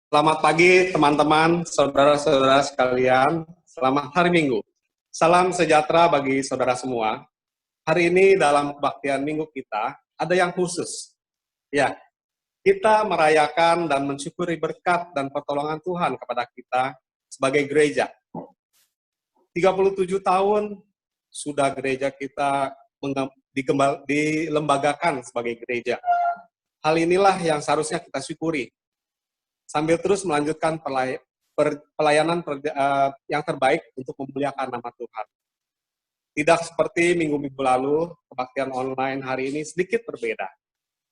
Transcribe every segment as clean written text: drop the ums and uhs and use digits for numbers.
Selamat pagi teman-teman, saudara-saudara sekalian. Selamat hari Minggu. Salam sejahtera bagi saudara semua. Hari ini dalam kebaktian Minggu kita ada yang khusus. Ya, kita merayakan dan mensyukuri berkat dan pertolongan Tuhan kepada kita sebagai gereja. 37 tahun sudah gereja kita dilembagakan sebagai gereja. Hal inilah yang seharusnya kita syukuri, sambil terus melanjutkan pelayanan yang terbaik untuk memuliakan nama Tuhan. Tidak seperti minggu-minggu lalu, kebaktian online hari ini sedikit berbeda.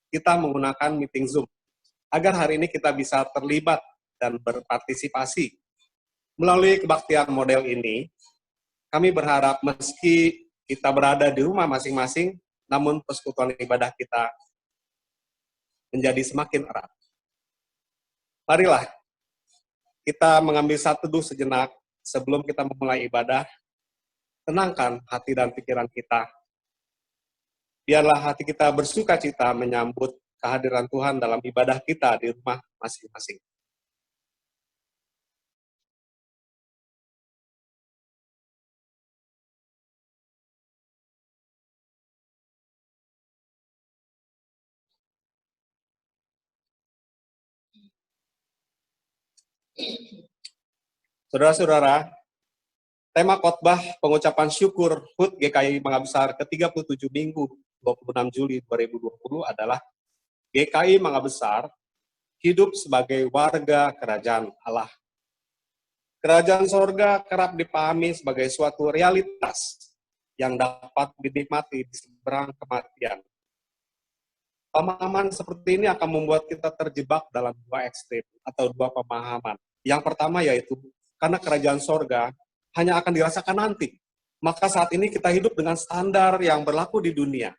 Kita menggunakan meeting Zoom, agar hari ini kita bisa terlibat dan berpartisipasi. Melalui kebaktian model ini, kami berharap meski kita berada di rumah masing-masing, namun persekutuan ibadah kita menjadi semakin erat. Marilah kita mengambil satu teduh sejenak sebelum kita memulai ibadah. Tenangkan hati dan pikiran kita. Biarlah hati kita bersuka cita menyambut kehadiran Tuhan dalam ibadah kita di rumah masing-masing. Saudara-saudara, tema khotbah pengucapan syukur HUT GKI Mangabesar ke-37 Minggu 26 Juli 2020 adalah GKI Mangabesar hidup sebagai warga kerajaan Allah. Kerajaan sorga kerap dipahami sebagai suatu realitas yang dapat dinikmati di seberang kematian. Pemahaman seperti ini akan membuat kita terjebak dalam dua ekstrem atau dua pemahaman. Yang pertama yaitu, karena kerajaan sorga hanya akan dirasakan nanti. Maka saat ini kita hidup dengan standar yang berlaku di dunia.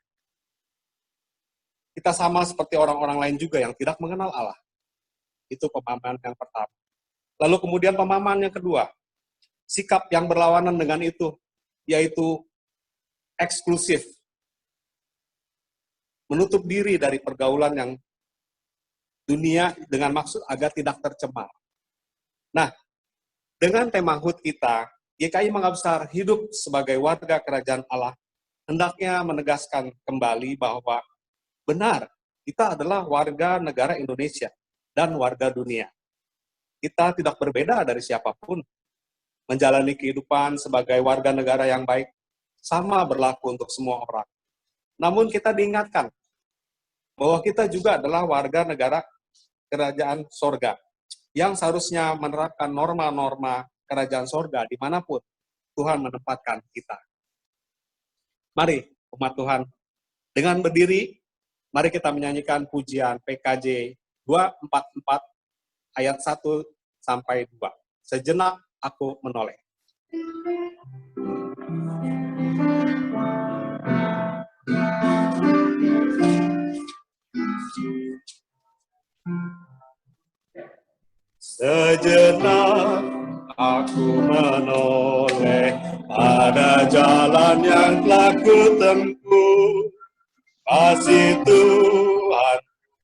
Kita sama seperti orang-orang lain juga yang tidak mengenal Allah. Itu pemahaman yang pertama. Lalu kemudian pemahaman yang kedua, sikap yang berlawanan dengan itu, yaitu eksklusif. Menutup diri dari pergaulan yang dunia dengan maksud agar tidak tercemar. Nah, dengan tema HUT kita, GKI Mangabesar hidup sebagai warga kerajaan Allah, hendaknya menegaskan kembali bahwa benar, kita adalah warga negara Indonesia dan warga dunia. Kita tidak berbeda dari siapapun. Menjalani kehidupan sebagai warga negara yang baik, sama berlaku untuk semua orang. Namun kita diingatkan bahwa kita juga adalah warga negara kerajaan sorga, yang seharusnya menerapkan norma-norma kerajaan sorga dimanapun Tuhan menempatkan kita. Mari, umat Tuhan, dengan berdiri, mari kita menyanyikan pujian PKJ 244 ayat 1 sampai 2. Sejenak aku menoleh. Sejenak aku menoleh pada jalan yang telah kutempuh. Kasih Tuhan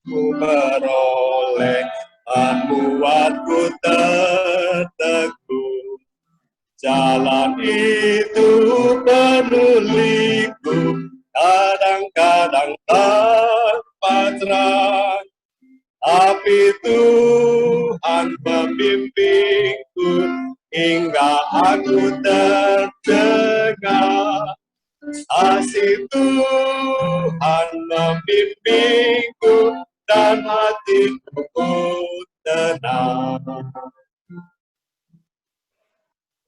ku beroleh membuatku terteguh. Jalan itu penuh liku, kadang-kadang tanpa terang. Tapi Tuhan membimbingku hingga aku terdengar. Kasih Tuhan membimbingku dan hatiku tenang.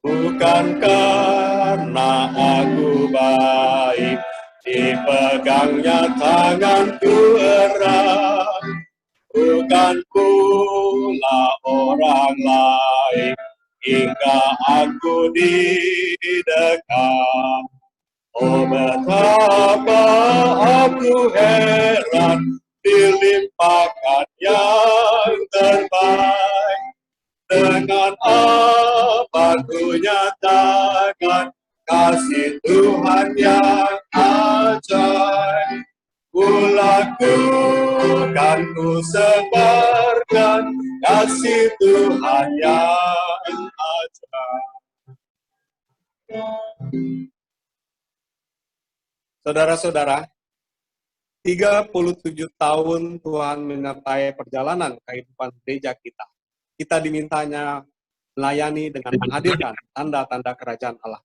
Bukan karena aku baik, dipegangnya tanganku erat. Bukan pula orang lain, hingga aku didekat. Oh betapa aku heran, dilimpahkan yang terbaik. Dengan apa ku nyatakan kasih Tuhan yang ajaib. Ku lakukan, ku sebarkan kasih Tuhan yang ajaib. Saudara-saudara, 37 tahun Tuhan menyertai perjalanan kehidupan gereja kita. Kita dimintanya melayani dengan menghadirkan tanda-tanda kerajaan Allah.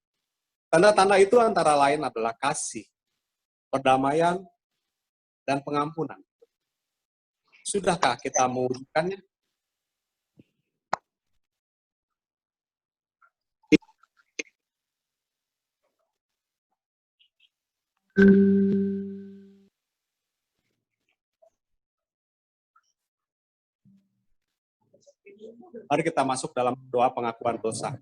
Tanda-tanda itu antara lain adalah kasih, perdamaian, dan pengampunan. Sudahkah kita mewujudkannya? Mari kita masuk dalam doa pengakuan dosa.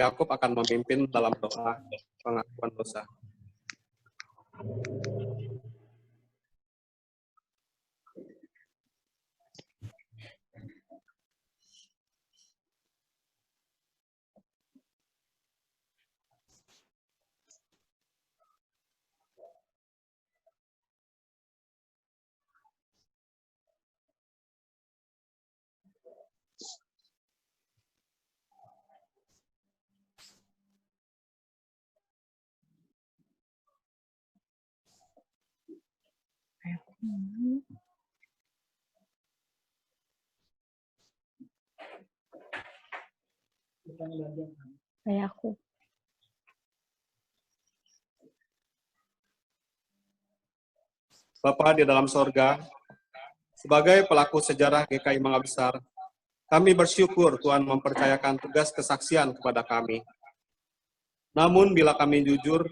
Yakub akan memimpin dalam doa pengakuan dosa. Kayak aku. Bapa di dalam sorga, sebagai pelaku sejarah GKI Mangga Besar, kami bersyukur Tuhan mempercayakan tugas kesaksian kepada kami. Namun bila kami jujur,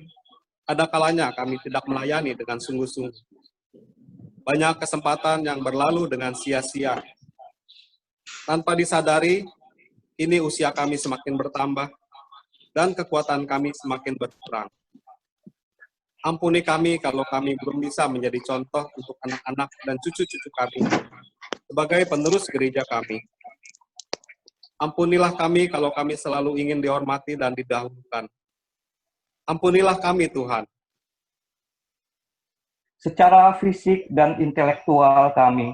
ada kalanya kami tidak melayani dengan sungguh-sungguh. Banyak kesempatan yang berlalu dengan sia-sia. Tanpa disadari, ini usia kami semakin bertambah, dan kekuatan kami semakin berkurang. Ampuni kami kalau kami belum bisa menjadi contoh untuk anak-anak dan cucu-cucu kami sebagai penerus gereja kami. Ampunilah kami kalau kami selalu ingin dihormati dan didahulukan. Ampunilah kami, Tuhan. Secara fisik dan intelektual kami,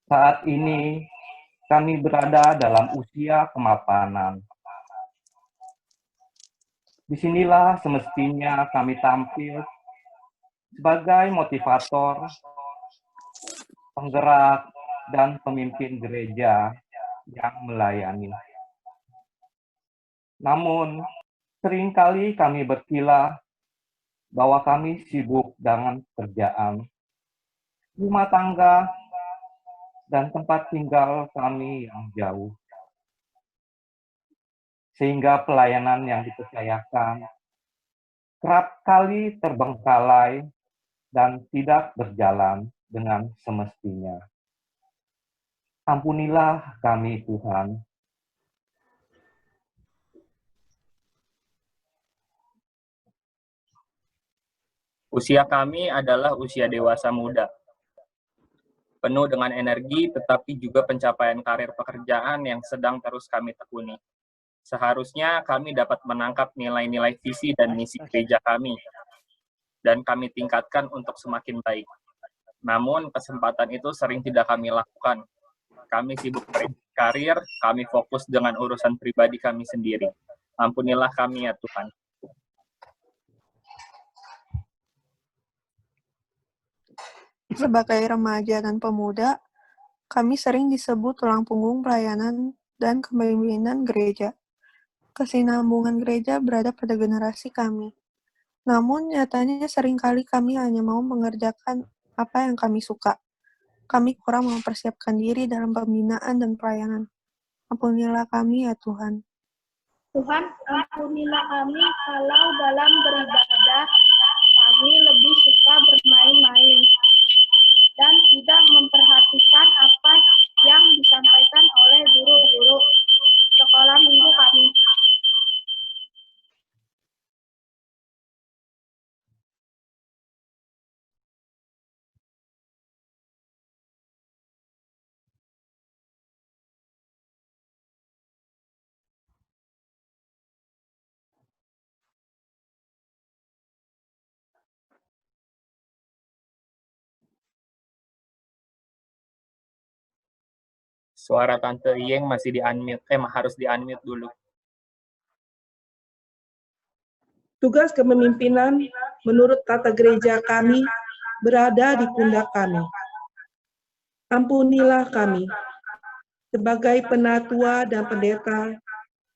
saat ini kami berada dalam usia kemapanan. Disinilah semestinya kami tampil sebagai motivator, penggerak, dan pemimpin gereja yang melayani. Namun, seringkali kami berkilah bahwa kami sibuk dengan kerjaan, rumah tangga, dan tempat tinggal kami yang jauh. Sehingga pelayanan yang dipercayakan kerap kali terbengkalai dan tidak berjalan dengan semestinya. Ampunilah kami, Tuhan. Usia kami adalah usia dewasa muda, penuh dengan energi tetapi juga pencapaian karir pekerjaan yang sedang terus kami tekuni. Seharusnya kami dapat menangkap nilai-nilai visi dan misi gereja kami, dan kami tingkatkan untuk semakin baik. Namun, kesempatan itu sering tidak kami lakukan. Kami sibuk berkarir, kami fokus dengan urusan pribadi kami sendiri. Ampunilah kami ya Tuhan. Sebagai remaja dan pemuda, kami sering disebut tulang punggung pelayanan dan kepemimpinan gereja. Kesinambungan gereja berada pada generasi kami. Namun, nyatanya seringkali kami hanya mau mengerjakan apa yang kami suka. Kami kurang mempersiapkan diri dalam pembinaan dan pelayanan. Ampunilah kami ya Tuhan. Tuhan, ampunilah kami kalau dalam beribadah kami lebih suka bermain-main dan tidak memperhatikan apa yang disampaikan oleh guru-guru sekolah minggu kami. Suara Tante Iyeng masih di-unmute, harus di-unmute dulu. Tugas kepemimpinan menurut tata gereja kami berada di pundak kami. Ampunilah kami sebagai penatua dan pendeta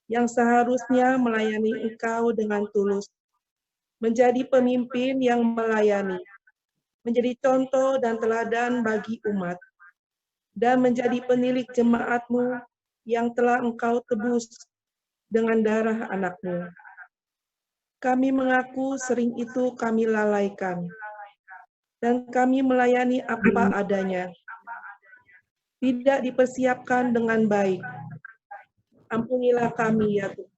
yang seharusnya melayani Engkau dengan tulus, menjadi pemimpin yang melayani, menjadi contoh dan teladan bagi umat, dan menjadi penilik jemaat-Mu yang telah Engkau tebus dengan darah anak-Mu. Kami mengaku sering itu kami lalaikan, dan kami melayani apa adanya, tidak dipersiapkan dengan baik. Ampunilah kami ya Tuhan.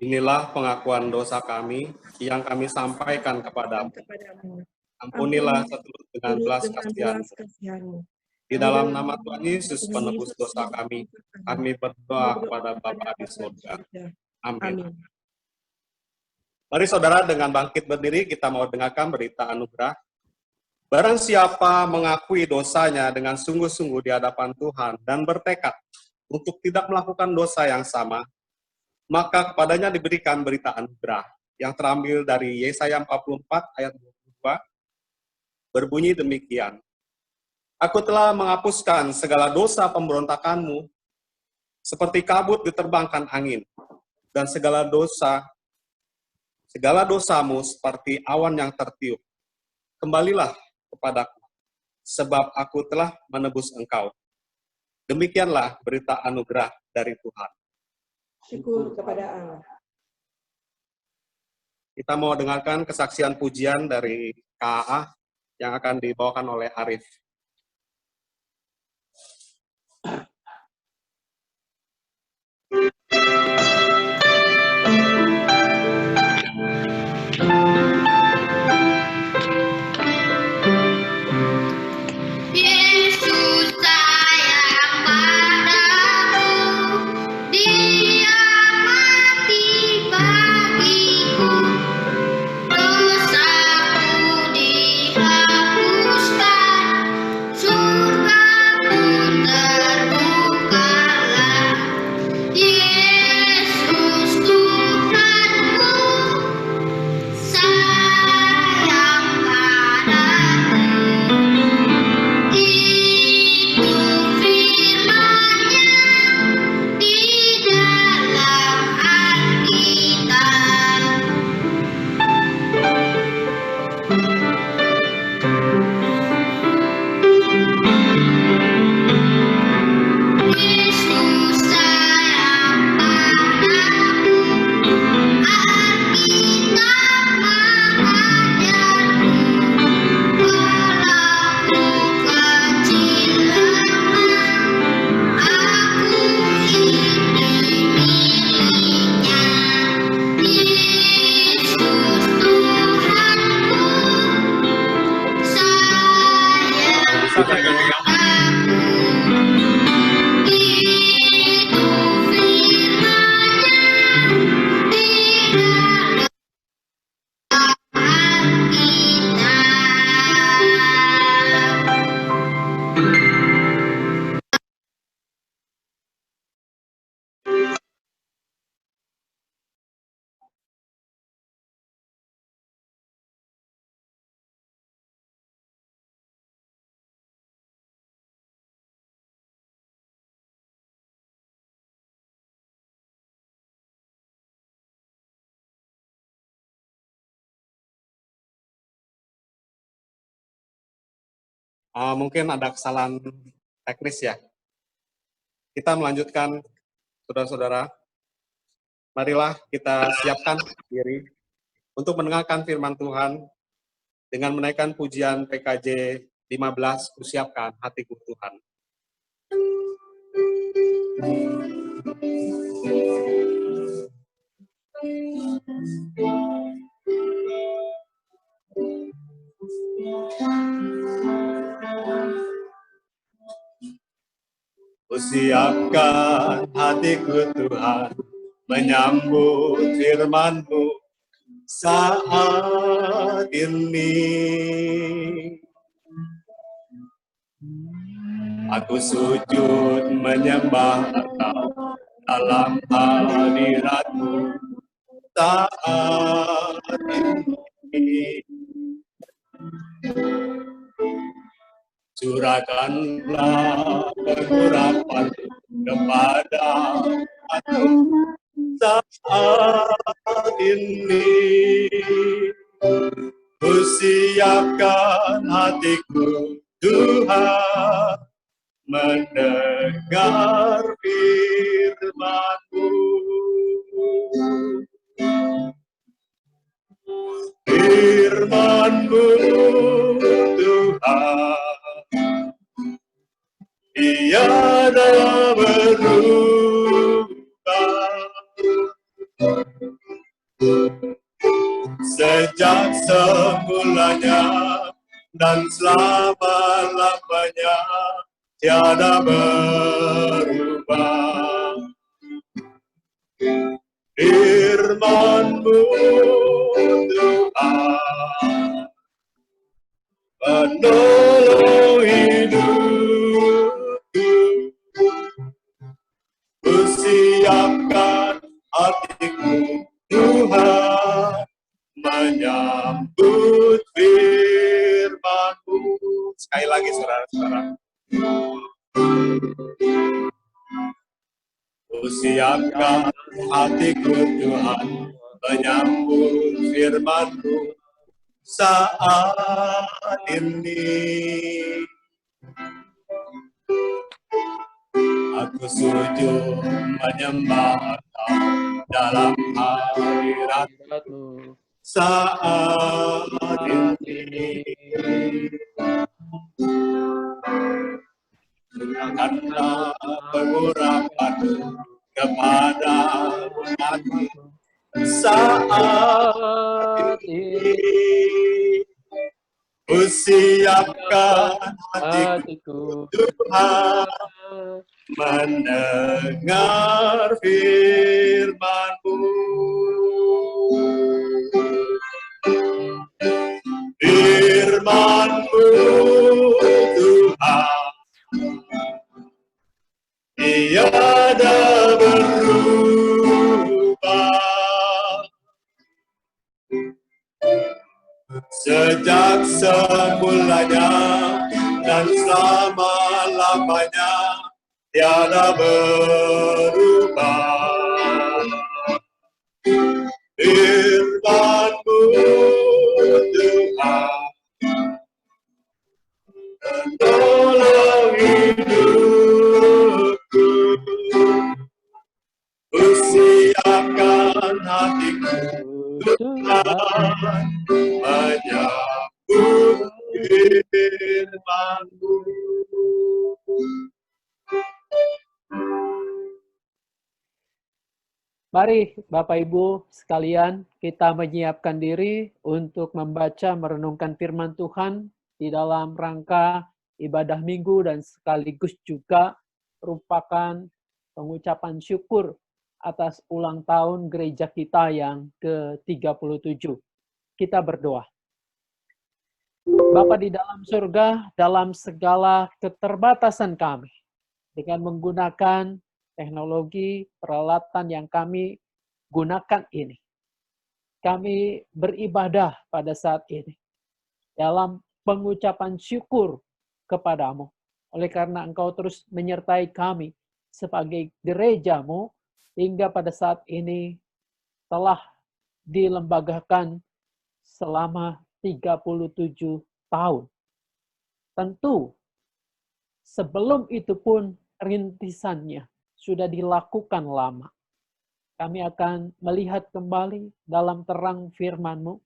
Inilah pengakuan dosa kami yang kami sampaikan kepadamu. Ampunilah seturut dengan belas kasihan-Mu. Di dalam nama Tuhan Yesus penebus dosa kami berdoa kepada Bapa di surga. Amin. Mari saudara dengan bangkit berdiri kita mau dengarkan berita anugerah. Barang siapa mengakui dosanya dengan sungguh-sungguh di hadapan Tuhan dan bertekad untuk tidak melakukan dosa yang sama, maka kepadanya diberikan berita anugerah yang terambil dari Yesaya 44 ayat 22, berbunyi demikian. Aku telah menghapuskan segala dosa pemberontakanmu, seperti kabut diterbangkan angin, dan segala dosamu seperti awan yang tertiup. Kembalilah kepadaku, sebab aku telah menebus engkau. Demikianlah berita anugerah dari Tuhan. Syukur kepada Allah. Kita mau dengarkan kesaksian pujian dari KAA yang akan dibawakan oleh Arif. Yesus sayang padaku, Dia mati bagiku, dosaku dihapuskan, surga pun terbukalah. Yesus Tuhanku, sayang padaku. Itu firman-Nya di dalam Alkitab. Yesus sayang padaku, Alkitab mengajarku, walaupun kecil lemah, aku ini miliknya. Yesus Tuhanku, sayang padaku. Itu firman-Nya di dalam Alkitab. Mungkin ada kesalahan teknis ya. Kita melanjutkan, saudara-saudara. Marilah kita siapkan diri untuk mendengarkan firman Tuhan dengan menaikkan pujian PKJ 15, Kusiapkan Hatiku Tuhan. Kusiapkan hatiku Tuhan, menyambut firman-Mu saat ini. Aku sujud menyembah Engkau dalam hadirat-Mu saat ini. Curahkanlah pengurapan kepada aku saat ini. Ku siapkan hatiku, Tuhan, mendengar firman-Mu. Firman-Mu, Tuhan, tiada berubah. Sejak semulanya dan selama-lamanya tiada berubah. Firman-Mu, Tuhan, penolong hidupku. Ku siapkan hatiku, Tuhan, menyambut firman-Mu. Sekali lagi, saudara-saudara. Ku siapkan hatiku, Tuhan, menyambut firman-Mu saat ini. Aku sujud menyembah Engkau dalam hadirat-Mu saat ini. Curahkanlah pengurapan kepada umat-Mu saat ini. Ku siapkan hatiku, Tuhan, mendengar firman-Mu. Firman-Mu, Tuhan, tiada berubah. Sejak semulanya dan selama-lamanya tiada berubah. Firman-Mu, Tuhan, penolong hidupku. Ku siapkan hatiku, Tuhan, menyambut firman-Mu. Mari Bapak Ibu sekalian, kita menyiapkan diri untuk membaca merenungkan firman Tuhan di dalam rangka ibadah minggu dan sekaligus juga merupakan pengucapan syukur atas ulang tahun gereja kita yang ke-37. Kita berdoa. Bapa di dalam surga, dalam segala keterbatasan kami, dengan menggunakan teknologi, peralatan yang kami gunakan ini, kami beribadah pada saat ini dalam pengucapan syukur kepadamu. Oleh karena Engkau terus menyertai kami sebagai gereja-Mu, hingga pada saat ini telah dilembagakan selama 37 tahun. Tentu, sebelum itu pun rintisannya sudah dilakukan lama. Kami akan melihat kembali dalam terang firman-Mu.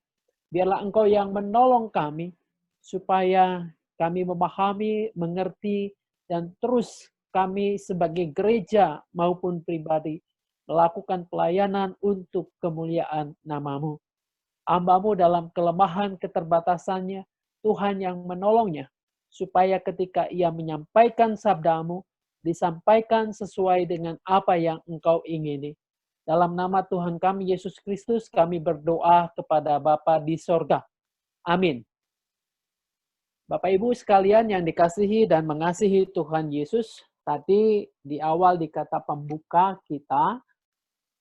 Biarlah Engkau yang menolong kami, supaya kami memahami, mengerti, dan terus kami sebagai gereja maupun pribadi melakukan pelayanan untuk kemuliaan nama-Mu. Hamba-Mu dalam kelemahan keterbatasannya, Tuhan yang menolongnya, supaya ketika ia menyampaikan sabda-Mu, disampaikan sesuai dengan apa yang Engkau ingini. Dalam nama Tuhan kami, Yesus Kristus, kami berdoa kepada Bapa di sorga. Amin. Bapak Ibu sekalian yang dikasihi dan mengasihi Tuhan Yesus, tadi di awal di kata pembuka kita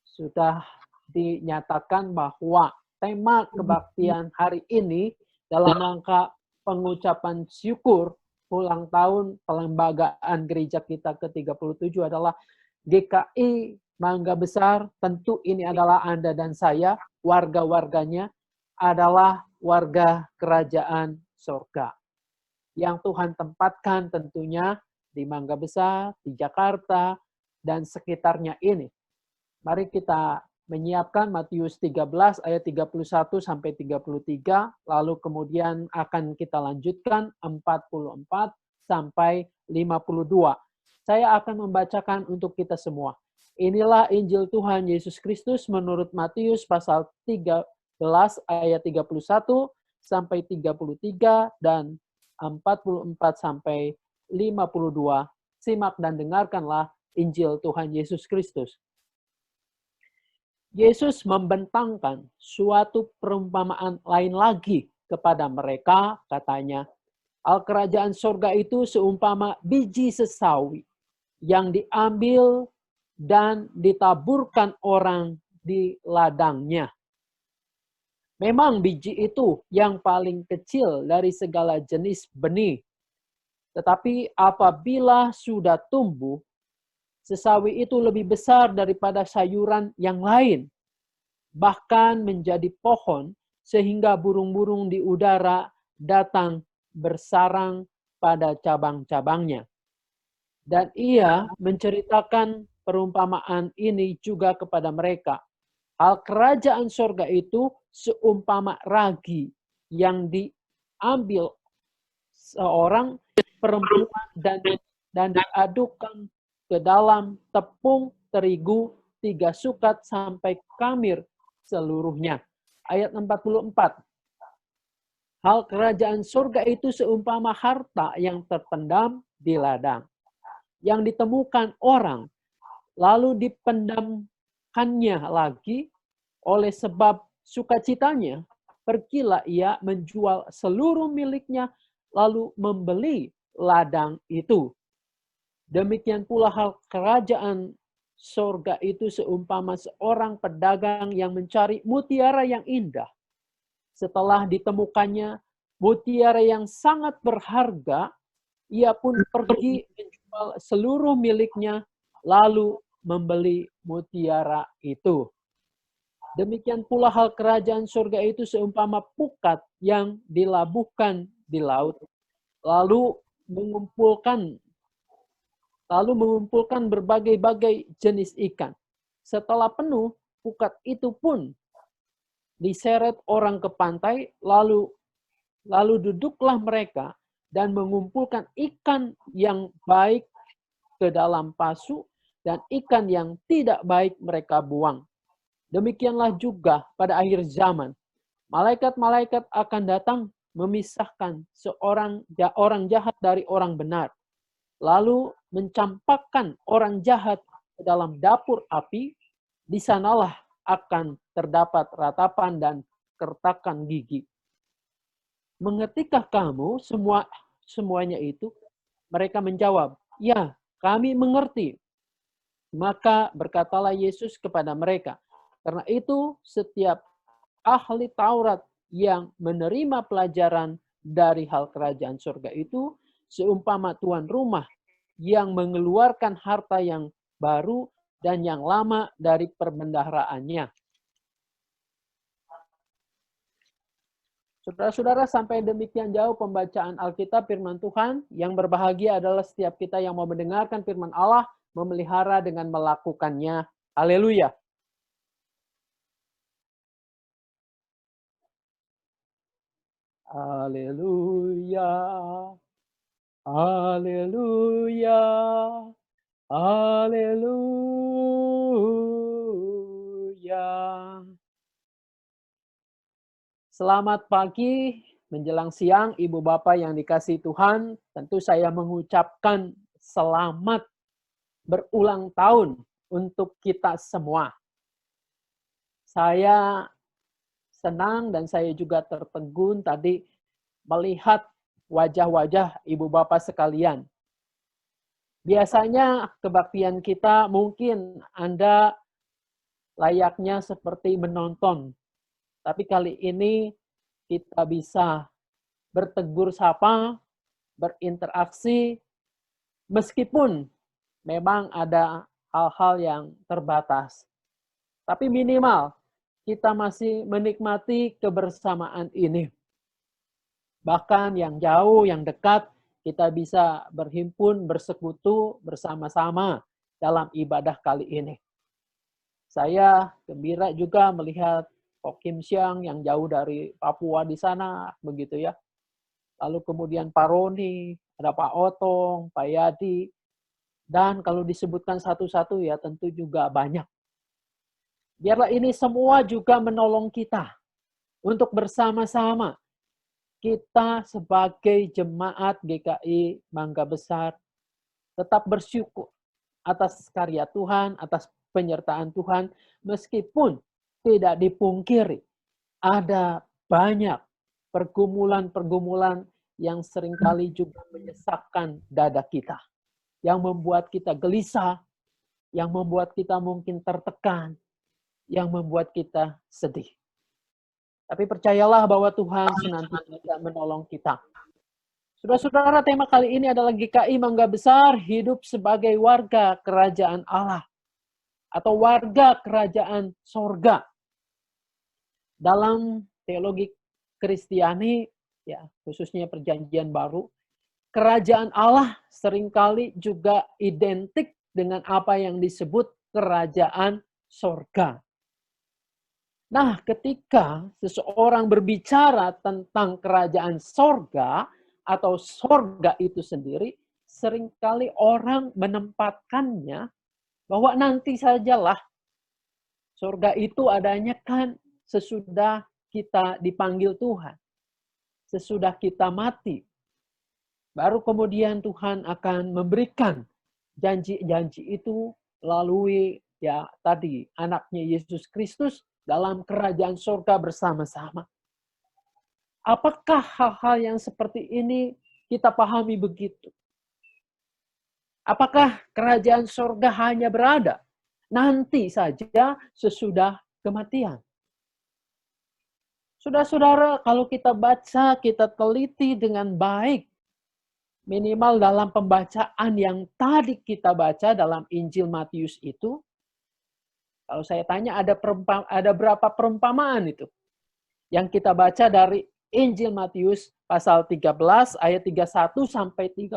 sudah dinyatakan bahwa tema kebaktian hari ini dalam rangka pengucapan syukur ulang tahun pelembagaan gereja kita ke-37 adalah GKI Mangga Besar. Tentu ini adalah Anda dan saya, warga-warganya adalah warga kerajaan surga yang Tuhan tempatkan tentunya di Mangga Besar, di Jakarta, dan sekitarnya ini. Mari kita menyiapkan Matius 13 ayat 31 sampai 33, lalu kemudian akan kita lanjutkan 44 sampai 52. Saya akan membacakan untuk kita semua. Inilah Injil Tuhan Yesus Kristus menurut Matius pasal 13 ayat 31 sampai 33 dan 44 sampai 52. Simak dan dengarkanlah Injil Tuhan Yesus Kristus. Yesus membentangkan suatu perumpamaan lain lagi kepada mereka, katanya, Al-kerajaan sorga itu seumpama biji sesawi yang diambil dan ditaburkan orang di ladangnya. Memang biji itu yang paling kecil dari segala jenis benih. Tetapi apabila sudah tumbuh, sesawi itu lebih besar daripada sayuran yang lain. Bahkan menjadi pohon sehingga burung-burung di udara datang bersarang pada cabang-cabangnya. Dan ia menceritakan perumpamaan ini juga kepada mereka. Hal kerajaan sorga itu seumpama ragi yang diambil seorang perempuan dan diadukkan ke dalam tepung terigu 3 sukat sampai kamir seluruhnya. Ayat 44. Hal kerajaan surga itu seumpama harta yang terpendam di ladang, yang ditemukan orang, lalu dipendamkannya lagi oleh sebab sukacitanya, pergilah ia menjual seluruh miliknya, lalu membeli ladang itu. Demikian pula hal kerajaan surga itu seumpama seorang pedagang yang mencari mutiara yang indah. Setelah ditemukannya mutiara yang sangat berharga, ia pun pergi menjual seluruh miliknya, lalu membeli mutiara itu. Demikian pula hal kerajaan surga itu seumpama pukat yang dilabuhkan di laut, lalu mengumpulkan berbagai-bagai jenis ikan. Setelah penuh, pukat itu pun diseret orang ke pantai, lalu duduklah mereka dan mengumpulkan ikan yang baik ke dalam pasu dan ikan yang tidak baik mereka buang. Demikianlah juga pada akhir zaman. Malaikat-malaikat akan datang memisahkan orang jahat dari orang benar. Lalu mencampakkan orang jahat ke dalam dapur api, di sanalah akan terdapat ratapan dan kertakan gigi. Mengertikah kamu semuanya itu? Mereka menjawab, ya, kami mengerti. Maka berkatalah Yesus kepada mereka, karena itu setiap ahli Taurat yang menerima pelajaran dari hal kerajaan surga itu, seumpama tuan rumah yang mengeluarkan harta yang baru dan yang lama dari perbendaharaannya. Saudara-saudara, sampai demikian jauh pembacaan Alkitab firman Tuhan. Yang berbahagia adalah setiap kita yang mau mendengarkan firman Allah, memelihara dengan melakukannya. Haleluya. Haleluya. Haleluya. Haleluya. Selamat pagi, menjelang siang, Ibu Bapak yang dikasihi Tuhan. Tentu saya mengucapkan selamat berulang tahun untuk kita semua. Saya senang dan saya juga tertegun tadi melihat wajah-wajah ibu bapak sekalian. Biasanya kebaktian kita mungkin Anda layaknya seperti menonton. Tapi kali ini kita bisa bertegur sapa, berinteraksi, meskipun memang ada hal-hal yang terbatas. Tapi minimal kita masih menikmati kebersamaan ini. Bahkan yang jauh, yang dekat, kita bisa berhimpun, bersekutu bersama-sama dalam ibadah kali ini. Saya gembira juga melihat Kok Kim Siang yang jauh dari Papua di sana, begitu ya. Lalu kemudian Pak Roni, ada Pak Otong, Pak Yadi, dan kalau disebutkan satu-satu ya tentu juga banyak. Biarlah ini semua juga menolong kita untuk bersama-sama kita sebagai jemaat GKI Mangga Besar tetap bersyukur atas karya Tuhan, atas penyertaan Tuhan, meskipun tidak dipungkiri ada banyak pergumulan-pergumulan yang seringkali juga menyesakkan dada kita, yang membuat kita gelisah, yang membuat kita mungkin tertekan, yang membuat kita sedih. Tapi percayalah bahwa Tuhan senantiasa menolong kita. Saudara-saudara, tema kali ini adalah GKI Mangga Besar hidup sebagai warga kerajaan Allah atau warga kerajaan sorga. Dalam teologi Kristiani, ya khususnya Perjanjian Baru, kerajaan Allah seringkali juga identik dengan apa yang disebut kerajaan sorga. Nah, ketika seseorang berbicara tentang kerajaan sorga atau sorga itu sendiri, seringkali orang menempatkannya bahwa nanti sajalah sorga itu adanya kan sesudah kita dipanggil Tuhan, sesudah kita mati. Baru kemudian Tuhan akan memberikan janji-janji itu melalui ya tadi anaknya Yesus Kristus dalam kerajaan surga bersama-sama. Apakah hal-hal yang seperti ini kita pahami begitu? Apakah kerajaan surga hanya berada nanti saja sesudah kematian? Saudara-saudara, kalau kita baca, kita teliti dengan baik, minimal dalam pembacaan yang tadi kita baca dalam Injil Matius itu, kalau saya tanya ada berapa perumpamaan itu yang kita baca dari Injil Matius pasal 13 ayat 31 sampai 33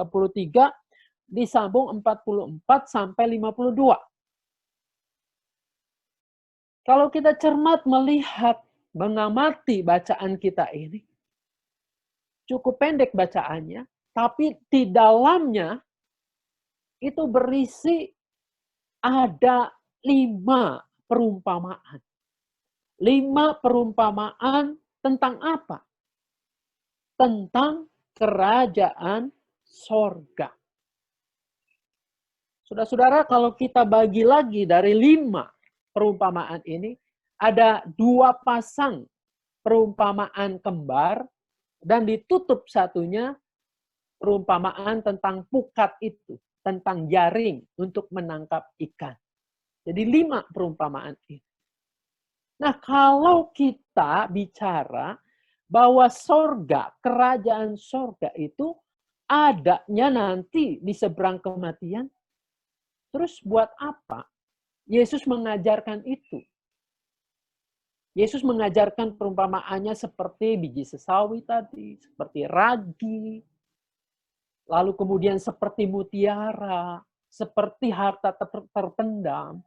disambung 44 sampai 52. Kalau kita cermat melihat, mengamati bacaan kita ini, cukup pendek bacaannya, tapi di dalamnya itu berisi ada 5 perumpamaan. 5 perumpamaan tentang apa? Tentang kerajaan sorga. Saudara-saudara, kalau kita bagi lagi dari 5 perumpamaan ini, ada 2 pasang perumpamaan kembar, dan ditutup satunya perumpamaan tentang pukat itu, tentang jaring untuk menangkap ikan. Jadi 5 perumpamaan ini. Nah, kalau kita bicara bahwa sorga, kerajaan sorga itu adanya nanti di seberang kematian, terus buat apa Yesus mengajarkan itu? Yesus mengajarkan perumpamaannya seperti biji sesawi tadi, seperti ragi, lalu kemudian seperti mutiara, seperti harta terpendam.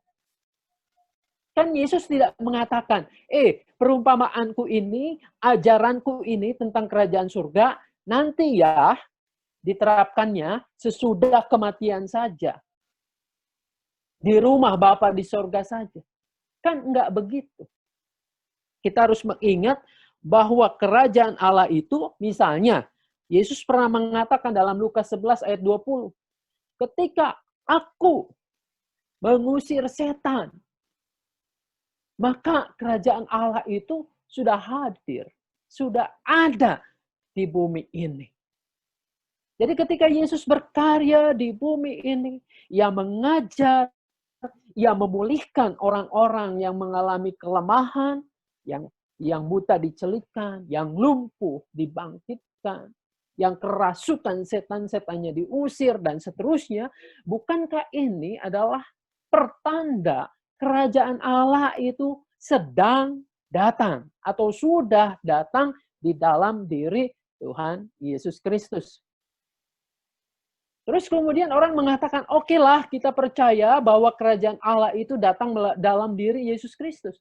Kan Yesus tidak mengatakan, perumpamaanku ini, ajaranku ini tentang kerajaan surga, nanti ya diterapkannya sesudah kematian saja. Di rumah Bapa di surga saja. Kan enggak begitu. Kita harus mengingat bahwa kerajaan Allah itu, misalnya, Yesus pernah mengatakan dalam Lukas 11 ayat 20, ketika aku mengusir setan, maka kerajaan Allah itu sudah hadir, sudah ada di bumi ini. Jadi ketika Yesus berkarya di bumi ini, Ia mengajar, Ia memulihkan orang-orang yang mengalami kelemahan, yang buta dicelitkan, yang lumpuh dibangkitkan, yang kerasukan setan-setannya diusir, dan seterusnya. Bukankah ini adalah pertanda kerajaan Allah itu sedang datang atau sudah datang di dalam diri Tuhan Yesus Kristus? Terus kemudian orang mengatakan, oke lah kita percaya bahwa kerajaan Allah itu datang dalam diri Yesus Kristus.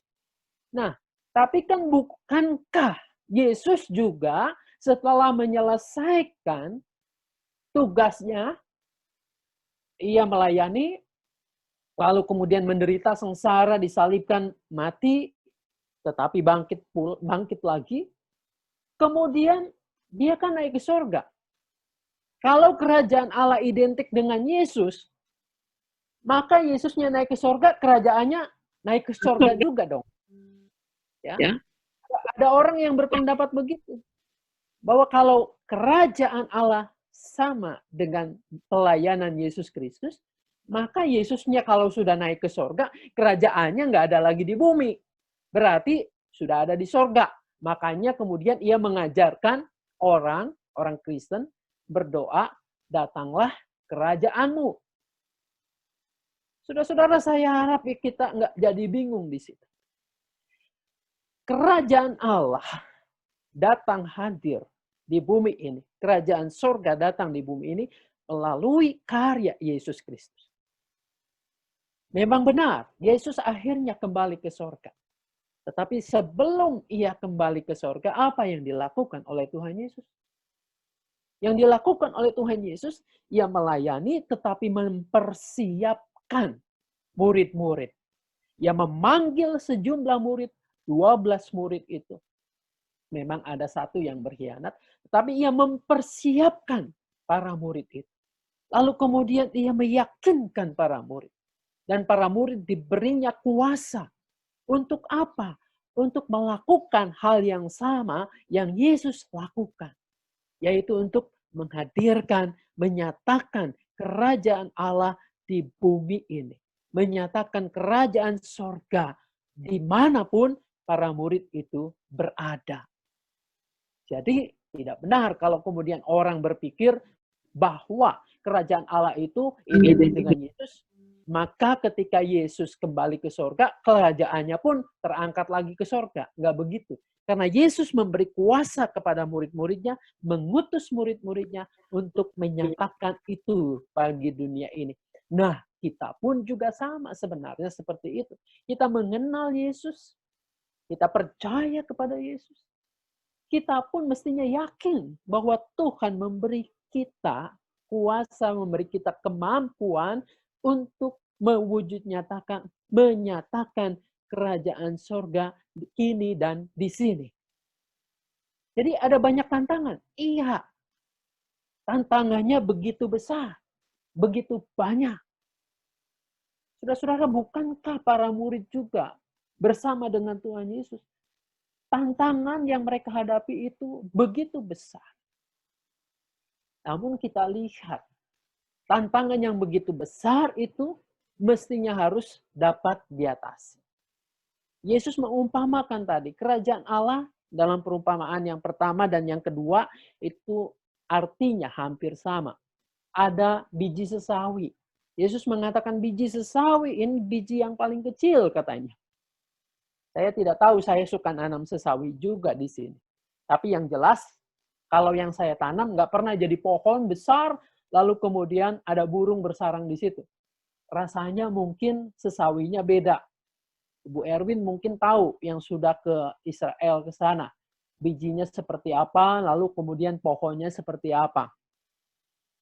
Nah, tapi kan bukankah Yesus juga setelah menyelesaikan tugasnya, Ia melayani, lalu kemudian menderita sengsara, disalibkan, mati, tetapi bangkit lagi, kemudian Dia kan naik ke surga. Kalau kerajaan Allah identik dengan Yesus, maka Yesusnya naik ke surga, kerajaannya naik ke surga juga dong. Ya. Ada orang yang berpendapat begitu. Bahwa kalau kerajaan Allah sama dengan pelayanan Yesus Kristus, maka Yesusnya kalau sudah naik ke surga, kerajaannya nggak ada lagi di bumi. Berarti sudah ada di surga. Makanya kemudian Ia mengajarkan orang Kristen berdoa, datanglah kerajaanmu. Saudara-saudara, saya harap kita nggak jadi bingung di situ. Kerajaan Allah datang hadir di bumi ini. Kerajaan surga datang di bumi ini melalui karya Yesus Kristus. Memang benar, Yesus akhirnya kembali ke surga. Tetapi sebelum Ia kembali ke surga, apa yang dilakukan oleh Tuhan Yesus? Yang dilakukan oleh Tuhan Yesus, Ia melayani tetapi mempersiapkan murid-murid. Ia memanggil sejumlah murid, 12 murid itu. Memang ada satu yang berkhianat, tetapi Ia mempersiapkan para murid itu. Lalu kemudian Ia meyakinkan para murid. Dan para murid diberinya kuasa. Untuk apa? Untuk melakukan hal yang sama yang Yesus lakukan. Yaitu untuk menghadirkan, menyatakan kerajaan Allah di bumi ini. Menyatakan kerajaan surga dimanapun para murid itu berada. Jadi tidak benar kalau kemudian orang berpikir bahwa kerajaan Allah itu identik dengan Yesus, maka ketika Yesus kembali ke surga, kerajaannya pun terangkat lagi ke surga. Enggak begitu. Karena Yesus memberi kuasa kepada murid-muridnya, mengutus murid-muridnya untuk menyatakan itu bagi dunia ini. Nah, kita pun juga sama sebenarnya seperti itu. Kita mengenal Yesus, kita percaya kepada Yesus. Kita pun mestinya yakin bahwa Tuhan memberi kita kuasa, memberi kita kemampuan untuk menyatakan kerajaan surga kini dan di sini. Jadi ada banyak tantangan. Iya, tantangannya begitu besar, begitu banyak. Saudara-saudara, bukankah para murid juga bersama dengan Tuhan Yesus? Tantangan yang mereka hadapi itu begitu besar. Namun kita lihat, tantangan yang begitu besar itu mestinya harus dapat diatasi. Yesus mengumpamakan tadi, kerajaan Allah dalam perumpamaan yang pertama dan yang kedua itu artinya hampir sama. Ada biji sesawi. Yesus mengatakan biji sesawi ini biji yang paling kecil katanya. Saya tidak tahu, saya suka nanam sesawi juga di sini. Tapi yang jelas, kalau yang saya tanam nggak pernah jadi pohon besar, lalu kemudian ada burung bersarang di situ. Rasanya mungkin sesawinya beda. Ibu Erwin mungkin tahu yang sudah ke Israel ke sana. Bijinya seperti apa, lalu kemudian pohonnya seperti apa.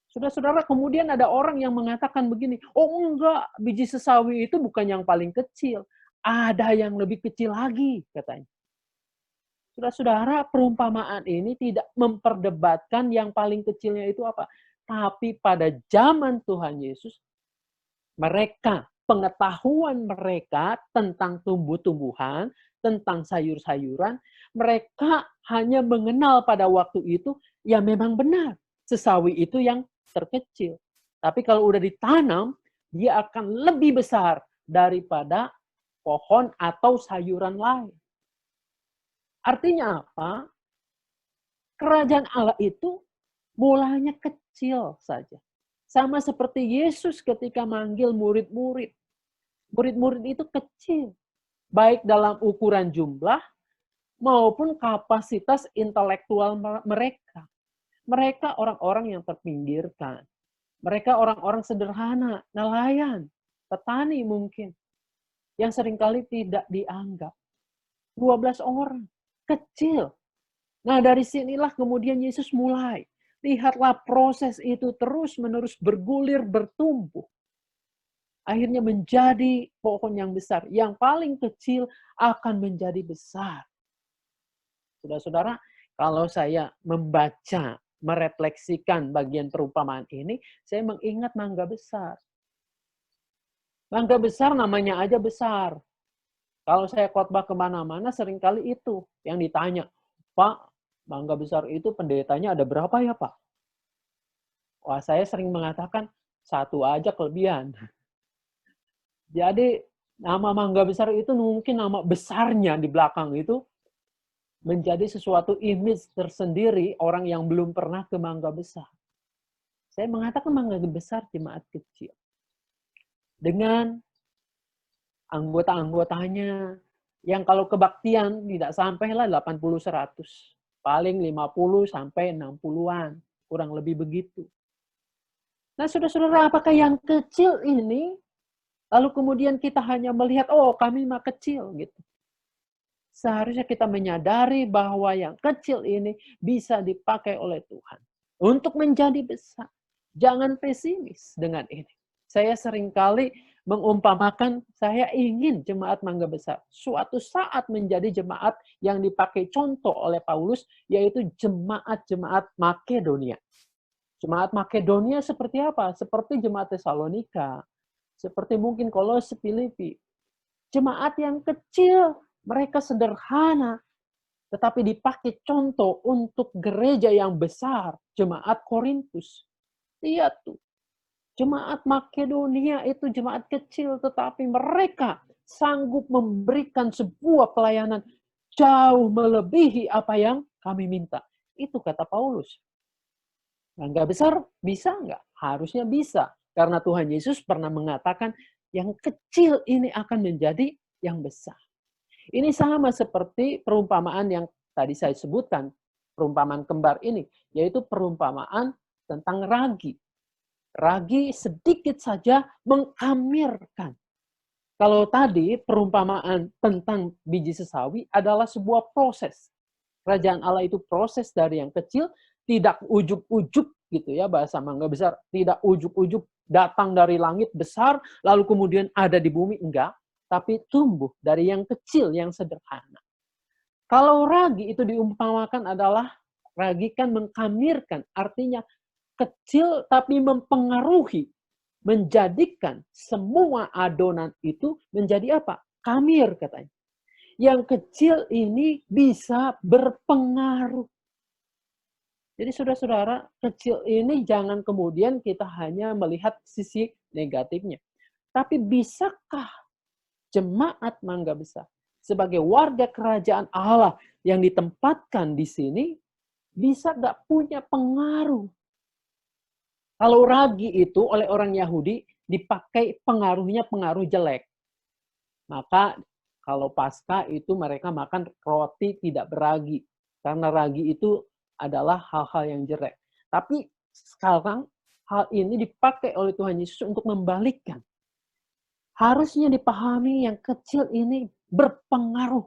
Saudara-saudara, kemudian ada orang yang mengatakan begini, oh enggak, biji sesawi itu bukan yang paling kecil. Ada yang lebih kecil lagi, katanya. Saudara-saudara, perumpamaan ini tidak memperdebatkan yang paling kecilnya itu apa. Tapi pada zaman Tuhan Yesus, pengetahuan mereka tentang tumbuh-tumbuhan, tentang sayur-sayuran, mereka hanya mengenal pada waktu itu, ya memang benar. sesawi itu yang terkecil. Tapi kalau udah ditanam, dia akan lebih besar daripada pohon atau sayuran lain. Artinya apa? Kerajaan Allah itu mulanya kecil saja. Sama seperti Yesus ketika manggil murid-murid. Murid-murid itu kecil. Baik dalam ukuran jumlah maupun kapasitas intelektual mereka. Mereka orang-orang yang terpinggirkan. Mereka orang-orang sederhana, nelayan, petani mungkin. Yang seringkali tidak dianggap. 12 orang, kecil. Nah dari sinilah kemudian Yesus mulai. Lihatlah proses itu terus-menerus bergulir, bertumbuh. Akhirnya menjadi pohon yang besar. Yang paling kecil akan menjadi besar. Saudara-saudara, kalau saya membaca, merefleksikan bagian perumpamaan ini, saya mengingat mangga besar. Mangga besar namanya aja besar. Kalau saya khotbah kemana-mana, seringkali itu yang ditanya. Pak, mangga besar itu pendetanya ada berapa ya Pak? Wah, saya sering mengatakan, satu aja kelebihan. Jadi, nama mangga besar itu mungkin nama besarnya di belakang itu menjadi sesuatu image tersendiri orang yang belum pernah ke mangga besar. Saya mengatakan mangga besar jemaat kecil. Dengan anggota-anggotanya yang kalau kebaktian tidak sampailah 80-100. Paling 50 sampai 60-an. Kurang lebih begitu. Nah saudara-saudara, apakah yang kecil ini lalu kemudian kita hanya melihat, oh kami mah kecil gitu. Seharusnya kita menyadari bahwa yang kecil ini bisa dipakai oleh Tuhan untuk menjadi besar. Jangan pesimis dengan ini. Saya seringkali mengumpamakan, saya ingin jemaat Mangga Besar suatu saat menjadi jemaat yang dipakai contoh oleh Paulus, yaitu jemaat-jemaat Makedonia. Jemaat Makedonia seperti apa? Seperti jemaat Tesalonika, seperti mungkin Kolose, Filipi. Jemaat yang kecil, mereka sederhana, tetapi dipakai contoh untuk gereja yang besar, jemaat Korintus. Lihat tuh, jemaat Makedonia itu jemaat kecil, tetapi mereka sanggup memberikan sebuah pelayanan jauh melebihi apa yang kami minta. Itu kata Paulus. Mangga besar bisa nggak? Harusnya bisa. Karena Tuhan Yesus pernah mengatakan, yang kecil ini akan menjadi yang besar. Ini sama seperti perumpamaan yang tadi saya sebutkan, perumpamaan kembar ini, yaitu perumpamaan tentang ragi. Ragi sedikit saja mengamirkan. Kalau tadi perumpamaan tentang biji sesawi adalah sebuah proses. Kerajaan Allah itu proses dari yang kecil, tidak ujuk-ujuk gitu ya, bahasa Mangga Besar, tidak ujuk-ujuk datang dari langit besar, lalu kemudian ada di bumi, enggak. Tapi tumbuh dari yang kecil, yang sederhana. Kalau ragi itu diumpamakan adalah, ragi kan mengkamirkan, artinya kecil tapi mempengaruhi, menjadikan semua adonan itu menjadi apa? Kamir katanya. Yang kecil ini bisa berpengaruh. Jadi saudara-saudara, kecil ini jangan kemudian kita hanya melihat sisi negatifnya. Tapi bisakah jemaat Mangga Besar sebagai warga kerajaan Allah yang ditempatkan di sini bisa nggak punya pengaruh? Kalau ragi itu oleh orang Yahudi dipakai pengaruhnya pengaruh jelek. Maka kalau Paskah itu mereka makan roti tidak beragi. Karena ragi itu adalah hal-hal yang jelek. Tapi sekarang hal ini dipakai oleh Tuhan Yesus untuk membalikkan. Harusnya dipahami yang kecil ini berpengaruh.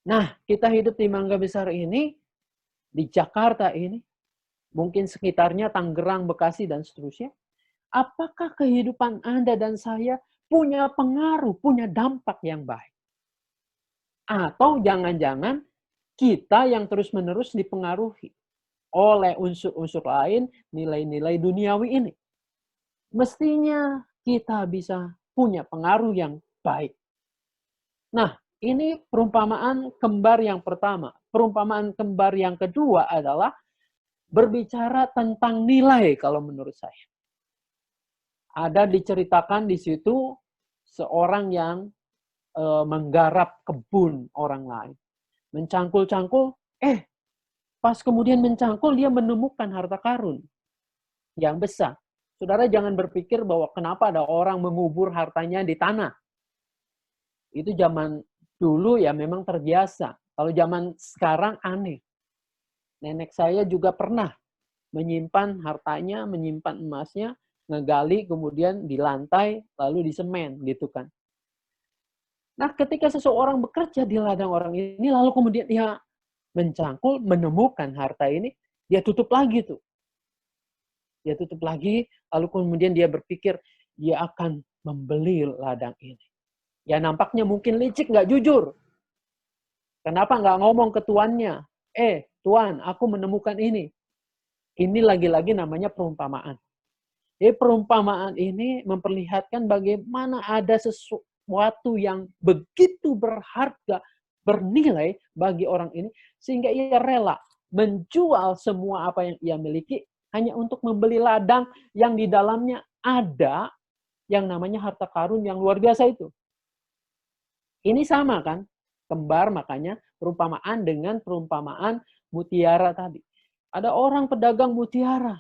Nah, kita hidup di Mangga Besar ini, di Jakarta ini, mungkin sekitarnya Tangerang, Bekasi, dan seterusnya. Apakah kehidupan Anda dan saya punya pengaruh, punya dampak yang baik? Atau jangan-jangan kita yang terus-menerus dipengaruhi oleh unsur-unsur lain, nilai-nilai duniawi ini. Mestinya kita bisa punya pengaruh yang baik. Nah, ini perumpamaan kembar yang pertama. Perumpamaan kembar yang kedua adalah berbicara tentang nilai kalau menurut saya. Ada diceritakan di situ seorang yang menggarap kebun orang lain. Mencangkul-cangkul, pas kemudian mencangkul dia menemukan harta karun yang besar. Saudara jangan berpikir bahwa kenapa ada orang mengubur hartanya di tanah. Itu zaman dulu ya memang terbiasa. Kalau zaman sekarang aneh. Nenek saya juga pernah menyimpan hartanya, menyimpan emasnya, ngegali kemudian di lantai lalu disemen gitu kan. Nah, ketika seseorang bekerja di ladang orang ini lalu kemudian dia mencangkul, menemukan harta ini, dia tutup lagi tuh. Dia tutup lagi, lalu kemudian dia berpikir dia akan membeli ladang ini. Ya nampaknya mungkin licik, nggak jujur. Kenapa nggak ngomong ke tuannya? Tuan, aku menemukan ini. Ini lagi-lagi namanya perumpamaan. Jadi perumpamaan ini memperlihatkan bagaimana ada sesuatu yang begitu berharga, bernilai bagi orang ini, sehingga ia rela menjual semua apa yang ia miliki hanya untuk membeli ladang yang di dalamnya ada yang namanya harta karun yang luar biasa itu. Ini sama kan? Kembar makanya perumpamaan dengan perumpamaan mutiara tadi. Ada orang pedagang mutiara,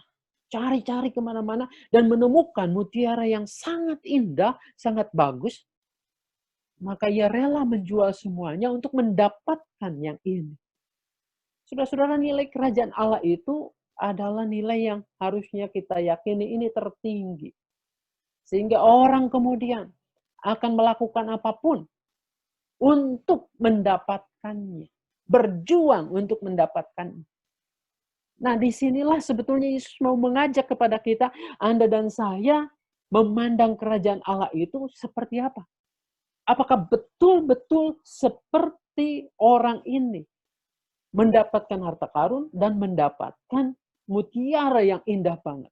cari-cari kemana-mana dan menemukan mutiara yang sangat indah, sangat bagus. Maka ia rela menjual semuanya untuk mendapatkan yang ini. Saudara-saudara, nilai kerajaan Allah itu adalah nilai yang harusnya kita yakini ini tertinggi. Sehingga orang kemudian akan melakukan apapun untuk mendapatkannya. Berjuang untuk mendapatkannya. Nah, disinilah sebetulnya Yesus mau mengajak kepada kita, Anda dan saya, memandang kerajaan Allah itu seperti apa? Apakah betul-betul seperti orang ini mendapatkan harta karun dan mendapatkan mutiara yang indah banget?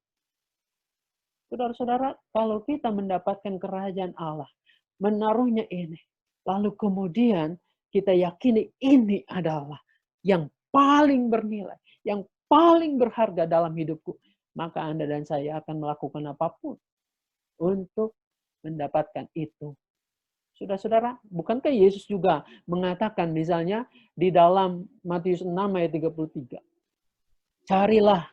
Saudara-saudara, kalau kita mendapatkan kerajaan Allah, menaruhnya ini, lalu kemudian kita yakini ini adalah yang paling bernilai, yang paling berharga dalam hidupku, maka Anda dan saya akan melakukan apapun untuk mendapatkan itu. Saudara-saudara, bukankah Yesus juga mengatakan misalnya di dalam Matius 6 ayat 33, carilah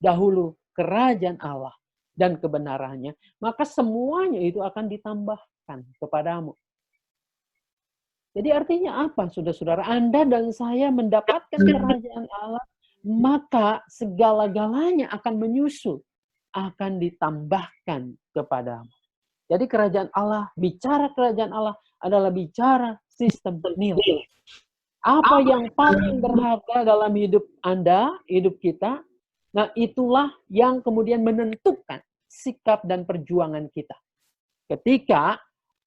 dahulu kerajaan Allah dan kebenarannya, maka semuanya itu akan ditambahkan kepadamu. Jadi artinya apa, saudara-saudara? Anda dan saya mendapatkan kerajaan Allah, maka segala-galanya akan menyusul, akan ditambahkan kepadamu. Jadi kerajaan Allah, bicara kerajaan Allah adalah bicara sistem nilai. Apa yang paling berharga dalam hidup Anda, hidup kita, nah itulah yang kemudian menentukan sikap dan perjuangan kita. Ketika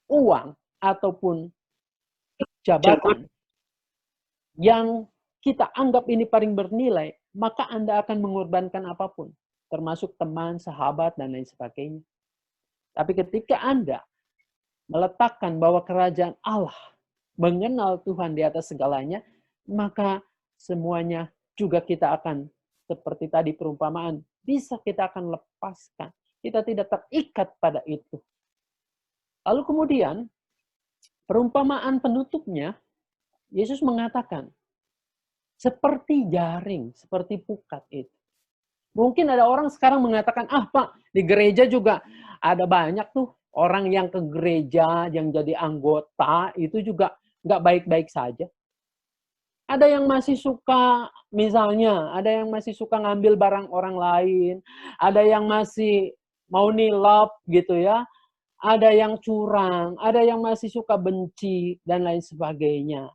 uang ataupun jabatan yang kita anggap ini paling bernilai, maka Anda akan mengorbankan apapun, termasuk teman, sahabat, dan lain sebagainya. Tapi ketika Anda meletakkan bahwa kerajaan Allah, mengenal Tuhan di atas segalanya, maka semuanya juga kita akan, seperti tadi perumpamaan, bisa kita akan lepaskan. Kita tidak terikat pada itu. Lalu kemudian, perumpamaan penutupnya, Yesus mengatakan, seperti jaring, seperti pukat itu. Mungkin ada orang sekarang mengatakan, Pak, di gereja juga ada banyak tuh orang yang ke gereja, yang jadi anggota, itu juga nggak baik-baik saja. Ada yang masih suka, misalnya, ada yang masih suka ngambil barang orang lain, ada yang masih mau nilap gitu ya, ada yang curang, ada yang masih suka benci, dan lain sebagainya.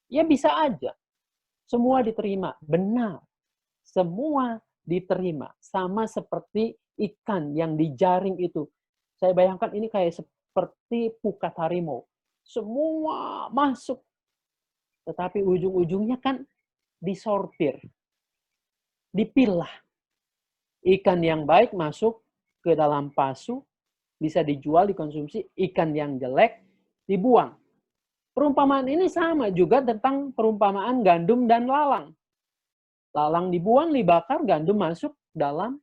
Ya bisa aja. Semua diterima, benar. Semua diterima. Sama seperti ikan yang dijaring itu. Saya bayangkan ini kayak seperti pukat harimau. Semua masuk. Tetapi ujung-ujungnya kan disortir. Dipilah. Ikan yang baik masuk ke dalam pasu, bisa dijual, dikonsumsi. Ikan yang jelek dibuang. Perumpamaan ini sama juga tentang perumpamaan gandum dan lalang. Lalang dibuang, dibakar, gandum masuk dalam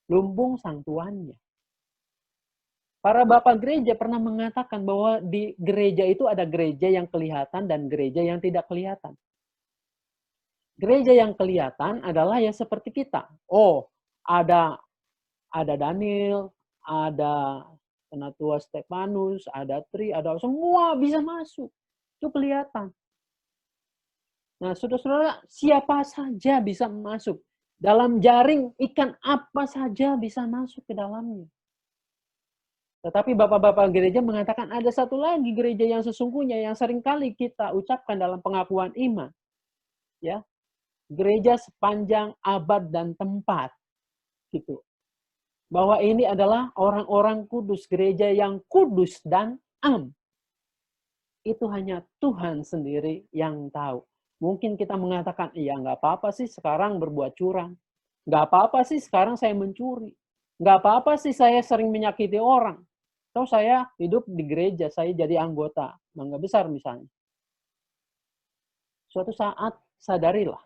lumbung sang tuannya. Para bapak gereja pernah mengatakan bahwa di gereja itu ada gereja yang kelihatan dan gereja yang tidak kelihatan. Gereja yang kelihatan adalah ya seperti kita. Oh, ada Daniel, ada Penatua Stefanus, ada Tri, ada semua bisa masuk. Itu kelihatan. Nah, saudara-saudara, siapa saja bisa masuk. Dalam jaring ikan apa saja bisa masuk ke dalamnya. Tetapi bapak-bapak gereja mengatakan ada satu lagi gereja yang sesungguhnya yang seringkali kita ucapkan dalam pengakuan iman. Ya, gereja sepanjang abad dan tempat. Gitu. Bahwa ini adalah orang-orang kudus, gereja yang kudus dan am. Itu hanya Tuhan sendiri yang tahu. Mungkin kita mengatakan, iya nggak apa-apa sih sekarang berbuat curang. Nggak apa-apa sih sekarang saya mencuri. Nggak apa-apa sih saya sering menyakiti orang. Atau saya hidup di gereja, saya jadi anggota mangga besar misalnya. Suatu saat sadarilah,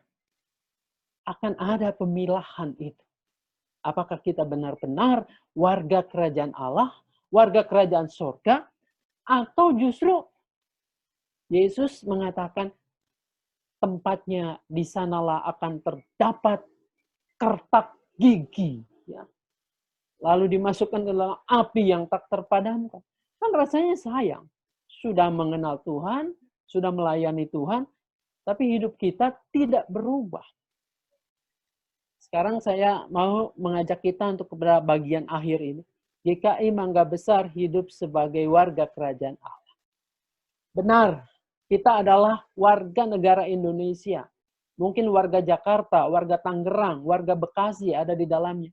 akan ada pemilahan itu. Apakah kita benar-benar warga kerajaan Allah, warga kerajaan surga, atau justru Yesus mengatakan tempatnya di sanalah akan terdapat kertak gigi. Ya. Lalu dimasukkan ke dalam api yang tak terpadamkan. Kan rasanya sayang. Sudah mengenal Tuhan, sudah melayani Tuhan, tapi hidup kita tidak berubah. Sekarang saya mau mengajak kita untuk kepada bagian akhir ini. GKI Mangga Besar hidup sebagai warga kerajaan Allah. Benar, kita adalah warga negara Indonesia. Mungkin warga Jakarta, warga Tangerang, warga Bekasi ada di dalamnya.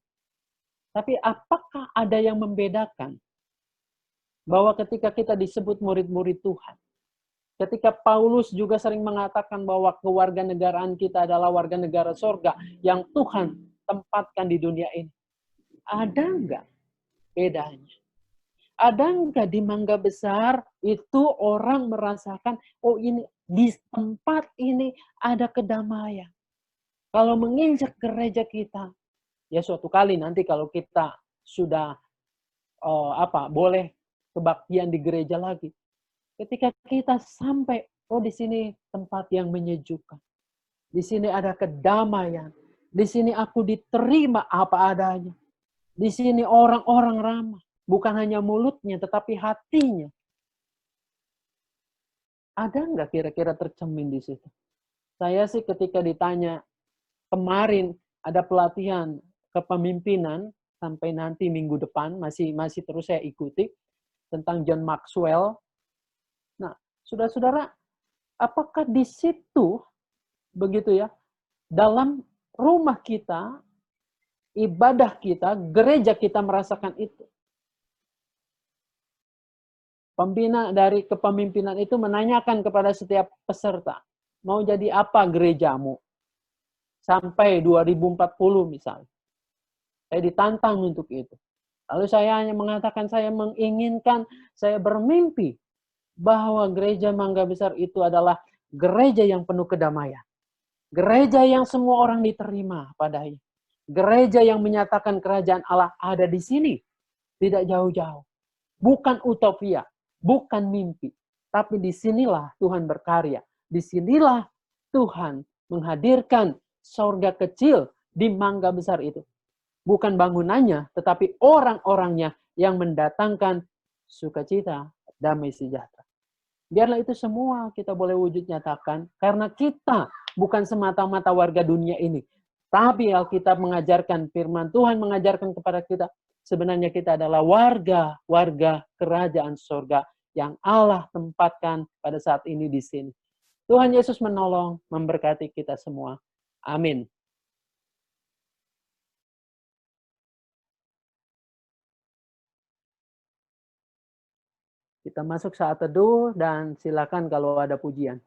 Tapi apakah ada yang membedakan bahwa ketika kita disebut murid-murid Tuhan, ketika Paulus juga sering mengatakan bahwa kewarganegaraan kita adalah warga negara sorga yang Tuhan tempatkan di dunia ini. Ada enggak bedanya? Ada enggak di Mangga Besar itu orang merasakan, oh ini di tempat ini ada kedamaian. Kalau menginjak gereja kita, ya suatu kali nanti kalau kita sudah boleh kebaktian di gereja lagi. Ketika kita sampai, oh di sini tempat yang menyejukkan. Di sini ada kedamaian. Di sini aku diterima apa adanya. Di sini orang-orang ramah. Bukan hanya mulutnya, tetapi hatinya. Ada nggak kira-kira tercermin di situ? Saya sih ketika ditanya, kemarin ada pelatihan kepemimpinan, sampai nanti minggu depan, masih terus saya ikuti, tentang John Maxwell. Nah, saudara-saudara, apakah di situ, begitu ya, dalam rumah kita, ibadah kita, gereja kita merasakan itu? Pembina dari kepemimpinan itu menanyakan kepada setiap peserta, mau jadi apa gerejamu? Sampai 2040 misalnya. Saya ditantang untuk itu. Lalu saya hanya mengatakan saya menginginkan, saya bermimpi bahwa gereja Mangga Besar itu adalah gereja yang penuh kedamaian. Gereja yang semua orang diterima padanya. Gereja yang menyatakan kerajaan Allah ada di sini. Tidak jauh-jauh. Bukan utopia. Bukan mimpi. Tapi disinilah Tuhan berkarya. Disinilah Tuhan menghadirkan sorga kecil di Mangga Besar itu. Bukan bangunannya, tetapi orang-orangnya yang mendatangkan sukacita, damai sejahtera. Biarlah itu semua kita boleh wujud nyatakan, karena kita bukan semata-mata warga dunia ini. Tapi Alkitab mengajarkan, firman Tuhan mengajarkan kepada kita, sebenarnya kita adalah warga kerajaan surga yang Allah tempatkan pada saat ini di sini. Tuhan Yesus menolong, memberkati kita semua. Amin. Kita masuk saat teduh dan silakan kalau ada pujian.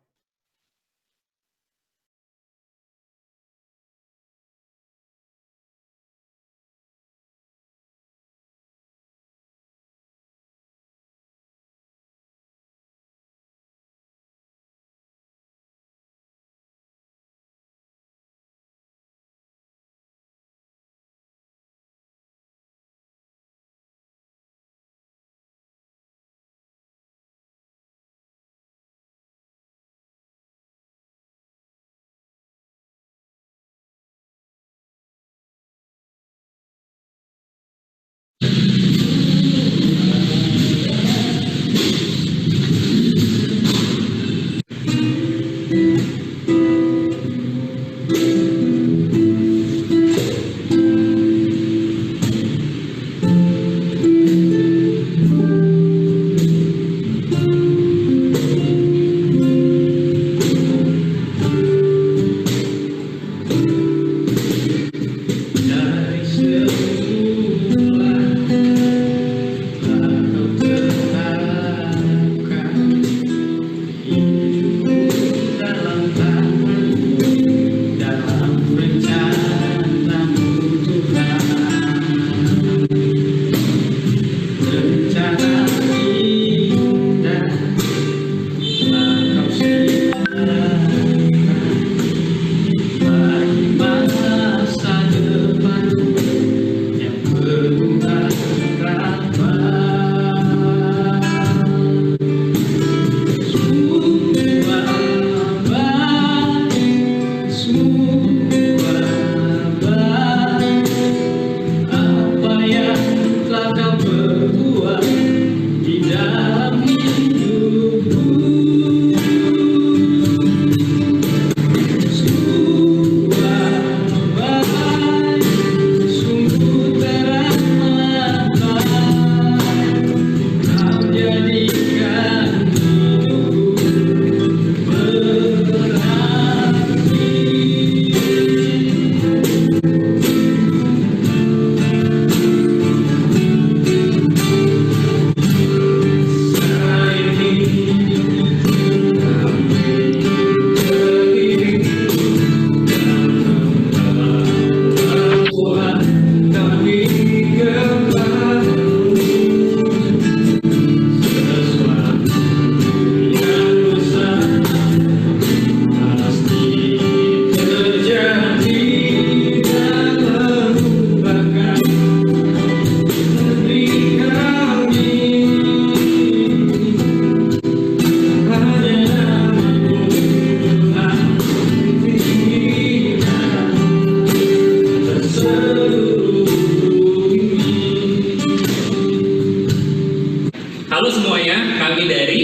Halo semuanya, kami dari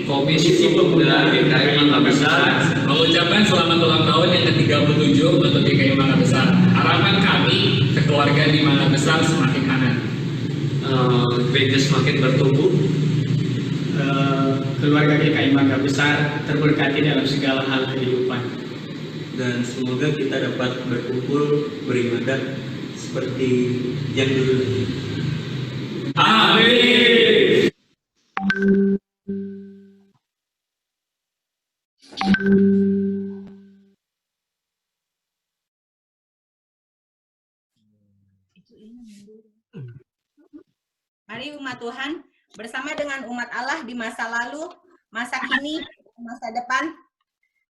Komisi Pemuda GKI Mangga Besar mengucapkan selamat ulang tahun yang ke-37 untuk GKI Mangga Besar. Harapan kami, keluarga di Mangga Besar semakin hangat. Gereja semakin bertumbuh. Keluarga GKI Mangga Besar terberkati dalam segala hal kehidupan. Dan semoga kita dapat berkumpul beribadah seperti yang dulu. Amin. Mari umat Tuhan bersama dengan umat Allah di masa lalu, masa kini, masa depan,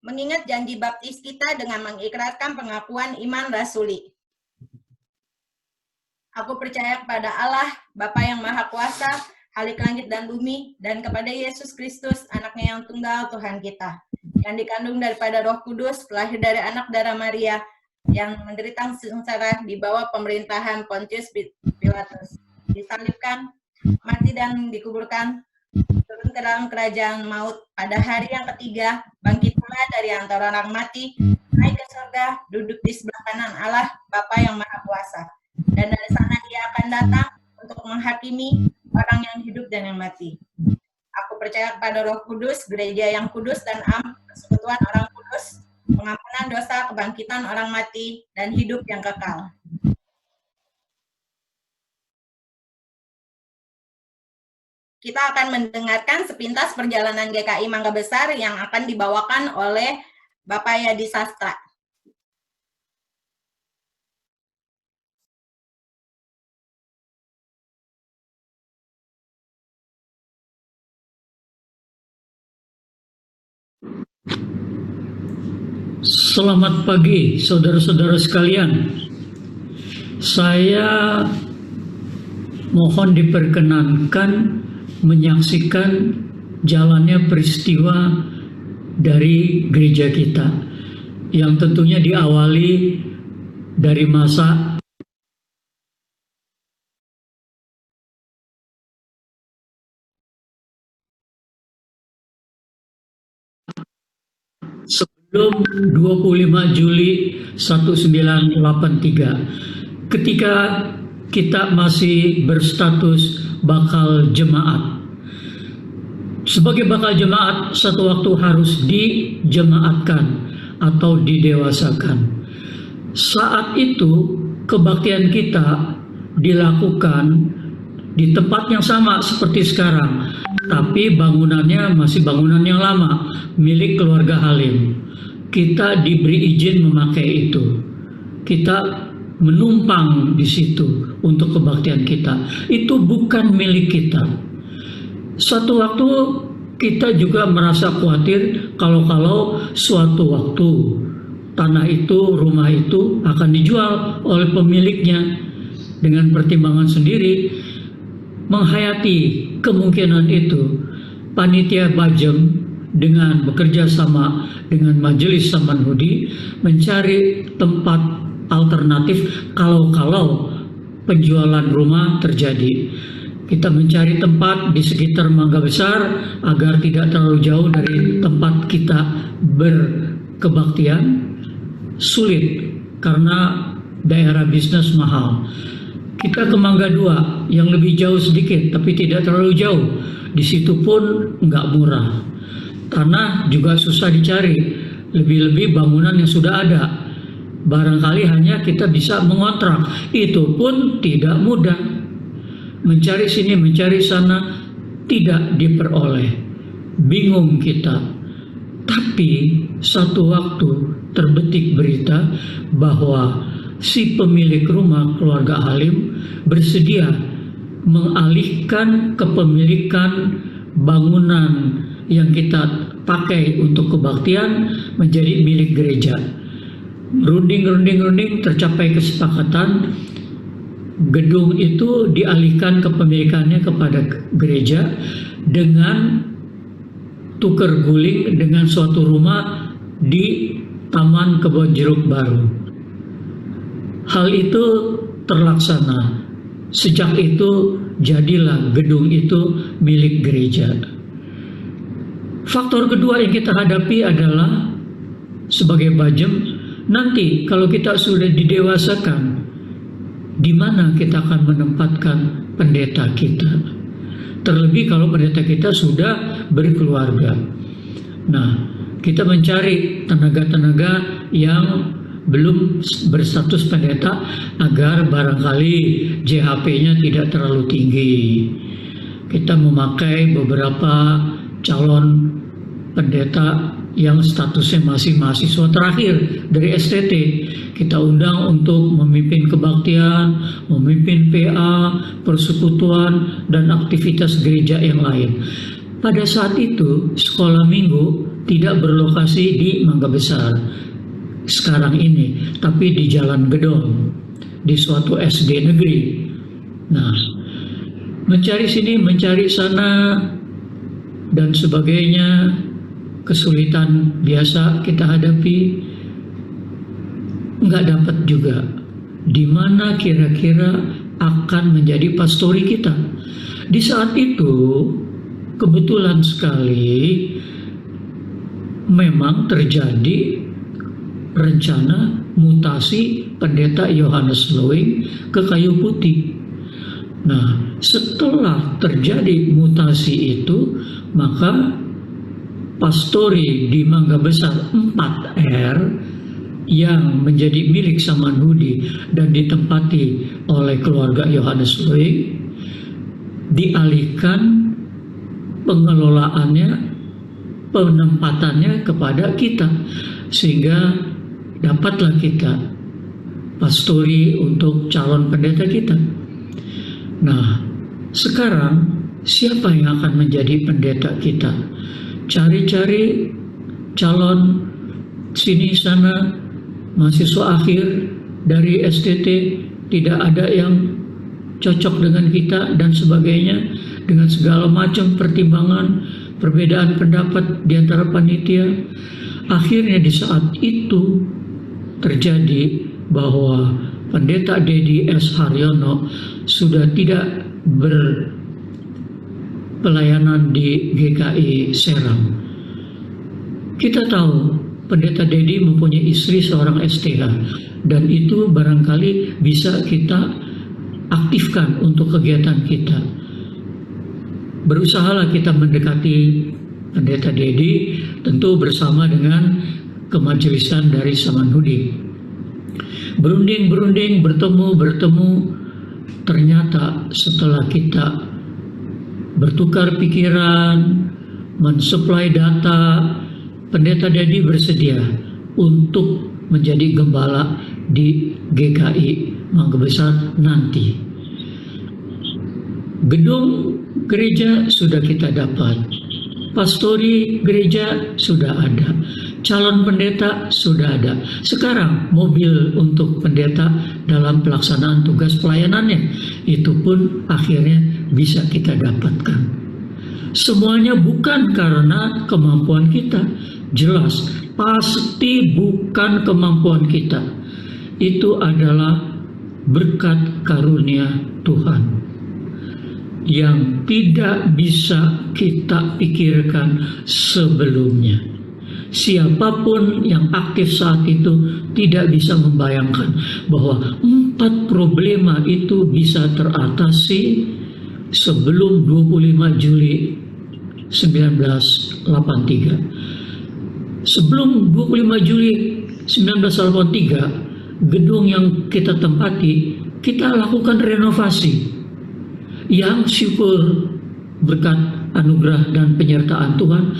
mengingat janji baptis kita dengan mengikrarkan pengakuan iman rasuli. Aku percaya kepada Allah, Bapa yang Maha Kuasa, Halik langit dan bumi, dan kepada Yesus Kristus, anaknya yang tunggal Tuhan kita, yang dikandung daripada Roh Kudus, lahir dari anak darah Maria, yang menderita sengsara di bawah pemerintahan Pontius Pilatus, disalibkan, mati dan dikuburkan, turun ke dalam kerajaan maut, pada hari yang ketiga, bangkit pula dari antara orang mati, naik ke surga, duduk di sebelah kanan Allah, Bapa yang Maha Kuasa. Dan dari sana Dia akan datang untuk menghakimi orang yang hidup dan yang mati. Aku percaya kepada Roh Kudus, gereja yang kudus dan am, persekutuan orang kudus, pengampunan dosa, kebangkitan orang mati, dan hidup yang kekal. Kita akan mendengarkan sepintas perjalanan GKI Mangga Besar yang akan dibawakan oleh Bapak Yadi Sastra. Selamat pagi, saudara-saudara sekalian. Saya mohon diperkenankan menyaksikan jalannya peristiwa dari gereja kita, yang tentunya diawali dari masa sebelum 25 Juli 1983, ketika kita masih berstatus bakal jemaat. Sebagai bakal jemaat, satu waktu harus dijemaatkan atau didewasakan. Saat itu, kebaktian kita dilakukan di tempat yang sama seperti sekarang, tapi bangunannya masih bangunan yang lama, milik keluarga Halim. Kita diberi izin memakai itu. Kita menumpang di situ untuk kebaktian kita. Itu bukan milik kita. Suatu waktu kita juga merasa khawatir kalau suatu waktu tanah itu, rumah itu akan dijual oleh pemiliknya. Dengan pertimbangan sendiri, menghayati kemungkinan itu, panitia Bajem dengan bekerja sama dengan Majelis Samanhudi mencari tempat alternatif kalau penjualan rumah terjadi. Kita mencari tempat di sekitar Mangga Besar agar tidak terlalu jauh dari tempat kita berkebaktian. Sulit karena daerah bisnis mahal. Kita ke Mangga 2 yang lebih jauh sedikit tapi tidak terlalu jauh. Di situ pun nggak murah. Tanah juga susah dicari. Lebih-lebih bangunan yang sudah ada. Barangkali hanya kita bisa mengontrak. Itu pun tidak mudah. Mencari sini, mencari sana, tidak diperoleh. Bingung kita. Tapi satu waktu terbetik berita bahwa si pemilik rumah keluarga Halim bersedia mengalihkan kepemilikan bangunan yang kita pakai untuk kebaktian menjadi milik gereja. Runding tercapai kesepakatan. Gedung itu dialihkan kepemilikannya kepada gereja dengan tukar guling dengan suatu rumah di Taman Kebon Jeruk Baru. Hal itu terlaksana. Sejak itu jadilah gedung itu milik gereja. Faktor kedua yang kita hadapi adalah sebagai Bajem, nanti kalau kita sudah didewasakan, di mana kita akan menempatkan pendeta kita? Terlebih kalau pendeta kita sudah berkeluarga. Nah, kita mencari tenaga-tenaga yang belum berstatus pendeta agar barangkali JHP-nya tidak terlalu tinggi. Kita memakai beberapa calon pendeta yang statusnya masih mahasiswa terakhir dari STT. Kita undang untuk memimpin kebaktian, memimpin PA, persekutuan, dan aktivitas gereja yang lain. Pada saat itu, sekolah minggu tidak berlokasi di Mangga Besar sekarang ini, tapi di Jalan Gedong, di suatu SD negeri. Nah, mencari sini, mencari sana, dan sebagainya, kesulitan biasa kita hadapi, nggak dapat juga. Di mana kira-kira akan menjadi pastori kita? Di saat itu, kebetulan sekali, memang terjadi rencana mutasi pendeta Yohanes Lowing ke Kayu Putih. Nah, setelah terjadi mutasi itu, maka pastori di Mangga Besar 4R yang menjadi milik Samanhudi dan ditempati oleh keluarga Yohanes Lowing dialihkan pengelolaannya, penempatannya kepada kita, sehingga dapatlah kita pastori untuk calon pendeta kita. Nah, sekarang siapa yang akan menjadi pendeta kita? Cari-cari calon sini sana, mahasiswa akhir dari STT, tidak ada yang cocok dengan kita dan sebagainya, dengan segala macam pertimbangan, perbedaan pendapat di antara panitia. Akhirnya di saat itu terjadi bahwa Pendeta Dedi S. Haryono sudah tidak berpelayanan di GKI Serang. Kita tahu Pendeta Dedi mempunyai istri seorang STH, dan itu barangkali bisa kita aktifkan untuk kegiatan kita. Berusahalah kita mendekati Pendeta Dedi, tentu bersama dengan kemajelisan dari Samanhudi. Berunding, bertemu, ternyata setelah kita bertukar pikiran, mensuplai data, Pendeta Dedi bersedia untuk menjadi gembala di GKI Mangga Besar nanti. Gedung gereja sudah kita dapat, pastori gereja sudah ada, calon pendeta sudah ada. Sekarang mobil untuk pendeta dalam pelaksanaan tugas pelayanannya itu pun akhirnya bisa kita dapatkan. Semuanya bukan karena kemampuan kita, jelas pasti bukan kemampuan kita. Itu adalah berkat karunia Tuhan. yang tidak bisa kita pikirkan sebelumnya. Siapapun yang aktif saat itu tidak bisa membayangkan bahwa 4 problema itu bisa teratasi sebelum 25 Juli 1983. Sebelum 25 Juli 1983, gedung yang kita tempati, kita lakukan renovasi yang syukur berkat anugerah dan penyertaan Tuhan,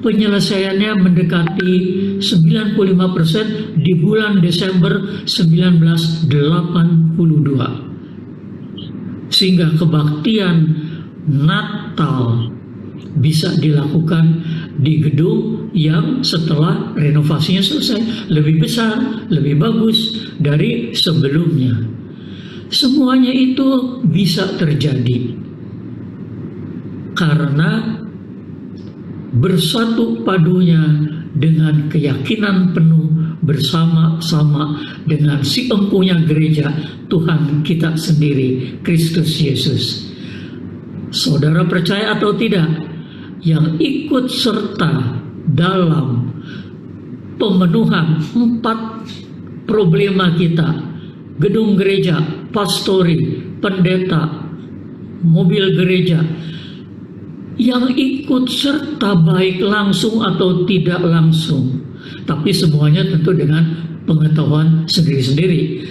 penyelesaiannya mendekati 95% di bulan Desember 1982. Sehingga kebaktian Natal bisa dilakukan di gedung yang setelah renovasinya selesai, lebih besar, lebih bagus dari sebelumnya. Semuanya itu bisa terjadi karena bersatu padunya dengan keyakinan penuh bersama-sama dengan si empunya gereja Tuhan kita sendiri, Kristus Yesus. Saudara percaya atau tidak, yang ikut serta dalam pemenuhan 4 problema kita, gedung gereja, pastori, pendeta, mobil gereja, yang ikut serta baik langsung atau tidak langsung, tapi semuanya tentu dengan pengetahuan sendiri-sendiri,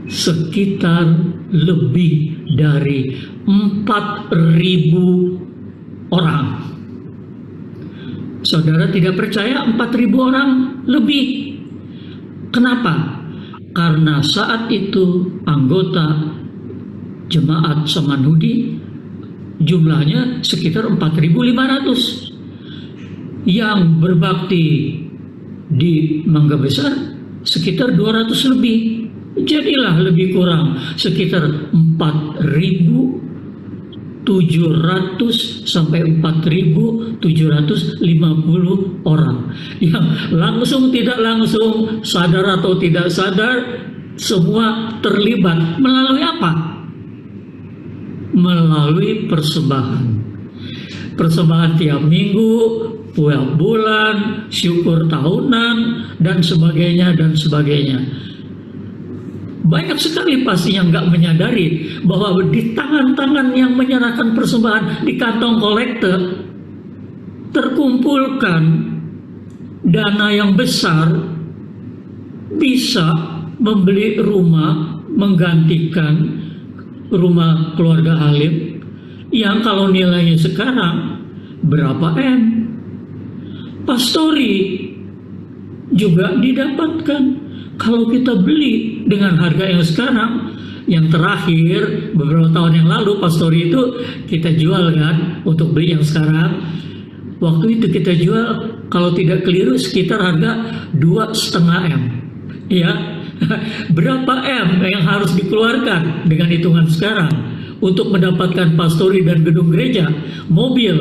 sekitar lebih dari 4.000 orang. Saudara tidak percaya 4.000 orang lebih. Kenapa? Karena saat itu anggota jemaat Samanhudi jumlahnya sekitar 4.500. Yang berbakti di Mangga Besar sekitar 200 lebih. Jadilah lebih kurang sekitar 4.700 sampai 4.750 orang yang langsung tidak langsung, sadar atau tidak sadar, semua terlibat. Melalui apa? Melalui persembahan. Persembahan tiap minggu, tiap bulan, syukur tahunan, dan sebagainya, dan sebagainya. Banyak sekali pasti yang nggak menyadari bahwa di tangan-tangan yang menyerahkan persembahan di kantong kolektor terkumpulkan dana yang besar, bisa membeli rumah, menggantikan rumah keluarga Halim yang kalau nilainya sekarang berapa M. Pastori juga didapatkan. Kalau kita beli dengan harga yang sekarang, yang terakhir beberapa tahun yang lalu pastori itu kita jual kan untuk beli yang sekarang. Waktu itu kita jual kalau tidak keliru sekitar harga 2,5 M. Ya, berapa M yang harus dikeluarkan dengan hitungan sekarang untuk mendapatkan pastori dan gedung gereja, mobil?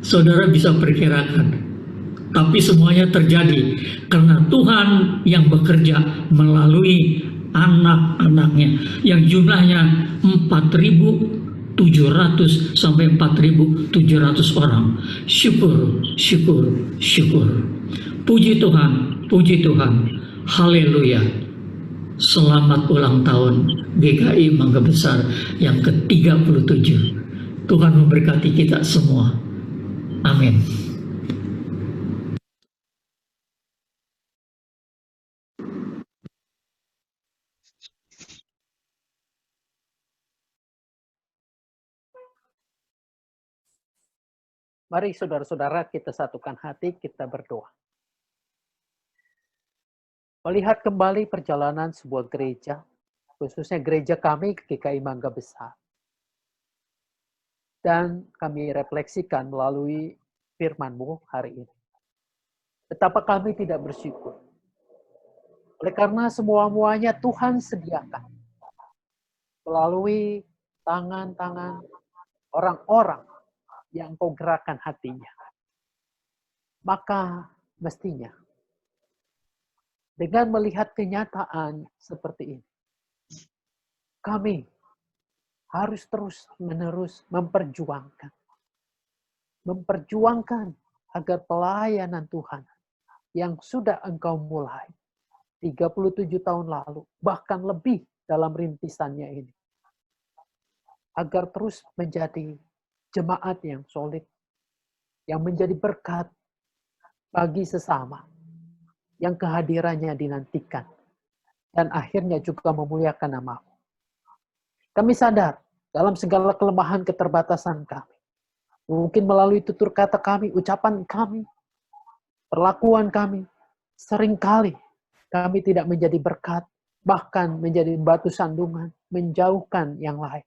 Saudara bisa perkirakan. Tapi semuanya terjadi karena Tuhan yang bekerja melalui anak-anaknya yang jumlahnya 4.700 sampai 4.700 orang. Syukur, syukur, syukur. Puji Tuhan, puji Tuhan. Haleluya. Selamat ulang tahun GKI Mangga Besar yang ke-37. Tuhan memberkati kita semua. Amin. Mari saudara-saudara kita satukan hati, kita berdoa. Melihat kembali perjalanan sebuah gereja, khususnya gereja kami GKI Mangga Besar. Dan kami refleksikan melalui firman-Mu hari ini. Betapa kami tidak bersyukur. Oleh karena semua-muanya Tuhan sediakan. Melalui tangan-tangan orang-orang yang Kau gerakkan hatinya. Maka mestinya dengan melihat kenyataan seperti ini, kami harus terus-menerus memperjuangkan agar pelayanan Tuhan yang sudah Engkau mulai 37 tahun lalu, bahkan lebih dalam rintisannya ini, agar terus menjadi jemaat yang solid, yang menjadi berkat bagi sesama, yang kehadirannya dinantikan, dan akhirnya juga memuliakan nama-Mu. Kami sadar dalam segala kelemahan keterbatasan kami, mungkin melalui tutur kata kami, ucapan kami, perlakuan kami, seringkali kami tidak menjadi berkat, bahkan menjadi batu sandungan, menjauhkan yang lain.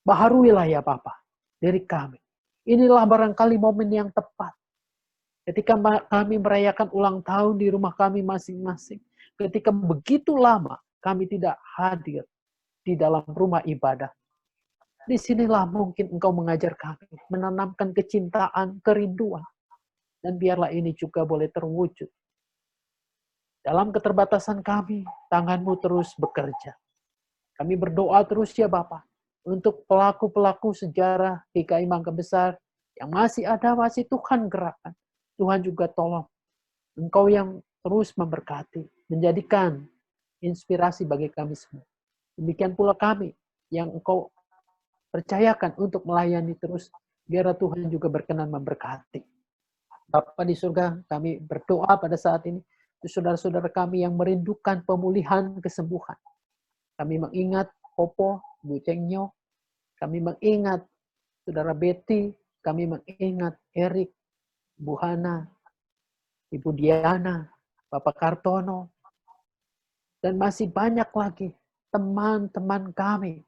Baharuilah ya Bapa dari kami. Inilah barangkali momen yang tepat. Ketika kami merayakan ulang tahun di rumah kami masing-masing. Ketika begitu lama kami tidak hadir di dalam rumah ibadah. Disinilah mungkin Engkau mengajar kami, menanamkan kecintaan, kerinduan. Dan biarlah ini juga boleh terwujud. Dalam keterbatasan kami, tangan-Mu terus bekerja. Kami berdoa terus ya Bapa, untuk pelaku-pelaku sejarah GKI Mangga Besar yang masih ada, masih Tuhan gerakkan. Tuhan juga tolong. Engkau yang terus memberkati, menjadikan inspirasi bagi kami semua. Demikian pula kami yang Engkau percayakan untuk melayani terus, biar Tuhan juga berkenan memberkati. Bapa di surga, kami berdoa pada saat ini, saudara-saudara kami yang merindukan pemulihan kesembuhan. Kami mengingat Popo, Bu Cengyo, kami mengingat Saudara Betty, kami mengingat Erik, Bu Hana, Ibu Diana, Bapak Kartono, dan masih banyak lagi teman-teman kami,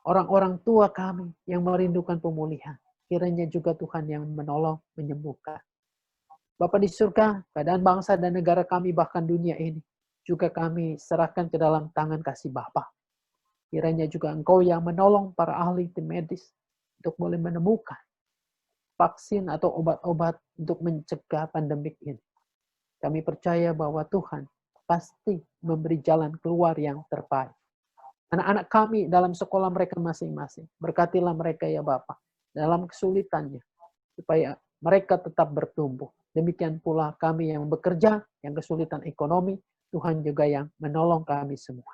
orang-orang tua kami yang merindukan pemulihan. Kiranya juga Tuhan yang menolong, menyembuhkan. Bapa di surga, keadaan bangsa dan negara kami, bahkan dunia ini, juga kami serahkan ke dalam tangan kasih Bapa. Kiranya juga Engkau yang menolong para ahli tim medis untuk boleh menemukan vaksin atau obat-obat untuk mencegah pandemik ini. Kami percaya bahwa Tuhan pasti memberi jalan keluar yang terbaik. Anak-anak kami dalam sekolah mereka masing-masing, berkatilah mereka ya Bapa dalam kesulitannya, supaya mereka tetap bertumbuh. Demikian pula kami yang bekerja, yang kesulitan ekonomi, Tuhan juga yang menolong kami semua.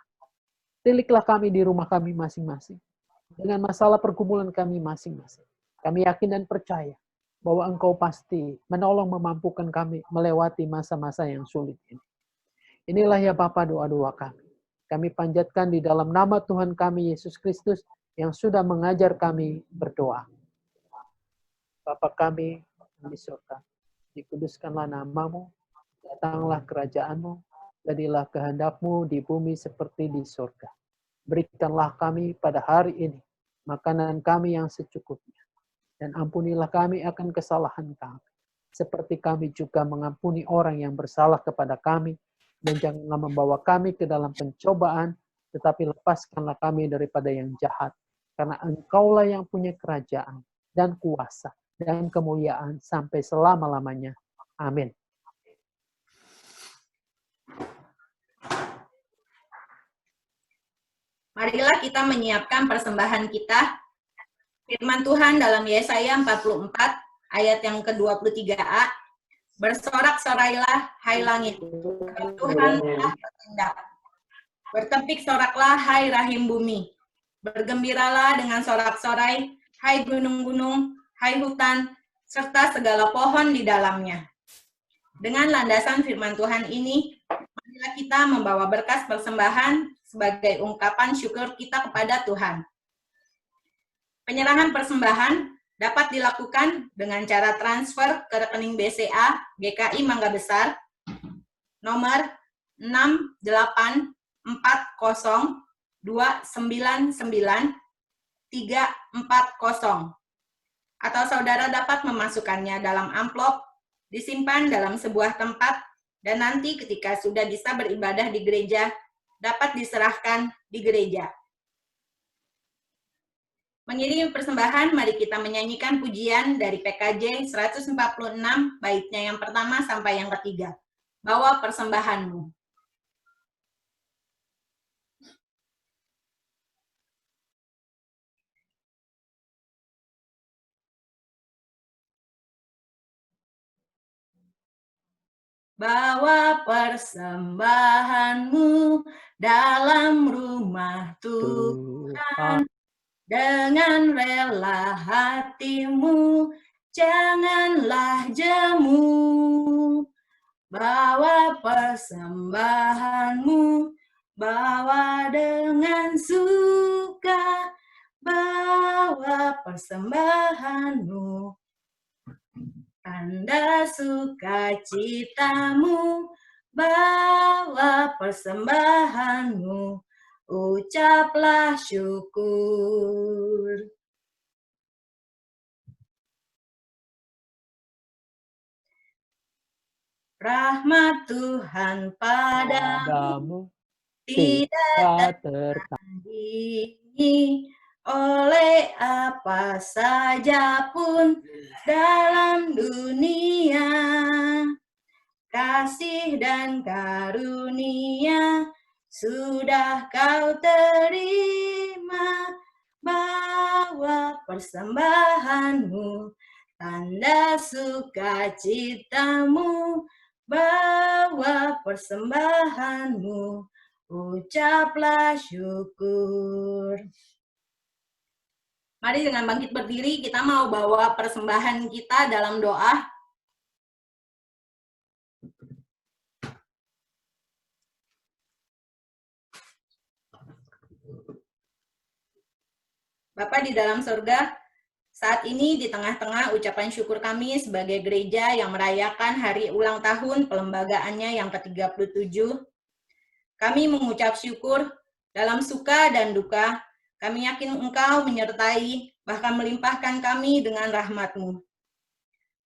Tiliklah kami di rumah kami masing-masing, dengan masalah pergumulan kami masing-masing. Kami yakin dan percaya bahwa Engkau pasti menolong memampukan kami melewati masa-masa yang sulit ini. Inilah ya Bapa doa-doa kami. Kami panjatkan di dalam nama Tuhan kami Yesus Kristus yang sudah mengajar kami berdoa. Bapa kami di surga, dikuduskanlah nama-Mu, datanglah kerajaan-Mu, jadilah kehendak-Mu di bumi seperti di surga. Berikanlah kami pada hari ini makanan kami yang secukupnya. Dan ampunilah kami akan kesalahan kami. Seperti kami juga mengampuni orang yang bersalah kepada kami. Dan janganlah membawa kami ke dalam pencobaan, tetapi lepaskanlah kami daripada yang jahat. Karena Engkaulah yang punya kerajaan dan kuasa dan kemuliaan sampai selama-lamanya. Amin. Marilah kita menyiapkan persembahan kita. Firman Tuhan dalam Yesaya 44 ayat yang ke-23a. Bersorak-sorailah hai langit, Tuhan telah bertindak. Bertepik soraklah hai rahim bumi. Bergembiralah dengan sorak-sorai hai gunung-gunung, hai hutan, serta segala pohon di dalamnya. Dengan landasan firman Tuhan ini, marilah kita membawa berkas persembahan sebagai ungkapan syukur kita kepada Tuhan. Penyerahan persembahan dapat dilakukan dengan cara transfer ke rekening BCA GKI Mangga Besar nomor 6840299-340, atau saudara dapat memasukkannya dalam amplop, disimpan dalam sebuah tempat, dan nanti ketika sudah bisa beribadah di gereja, dapat diserahkan di gereja. Mengirim persembahan, mari kita menyanyikan pujian dari PKJ 146, baitnya yang pertama sampai yang ketiga. Bawa persembahanmu. bawa persembahanmu dalam rumah Tuhan. Dengan rela hatimu, janganlah jemu. Bawa persembahanmu, bawa dengan suka, bawa persembahanmu. Tanda sukacitamu, bawa persembahanmu, ucaplah syukur. Rahmat Tuhan padamu tidak tertandingi oleh apa saja pun dalam dunia. Kasih dan karunia sudah kau terima, bawa persembahanmu, tanda sukacitamu, bawa persembahanmu, ucaplah syukur. Mari dengan bangkit berdiri, kita mau bawa persembahan kita dalam doa. Bapa di dalam surga, saat ini di tengah-tengah ucapan syukur kami sebagai gereja yang merayakan hari ulang tahun pelembagaannya yang ke-37, kami mengucap syukur dalam suka dan duka. Kami yakin Engkau menyertai, bahkan melimpahkan kami dengan rahmat-Mu.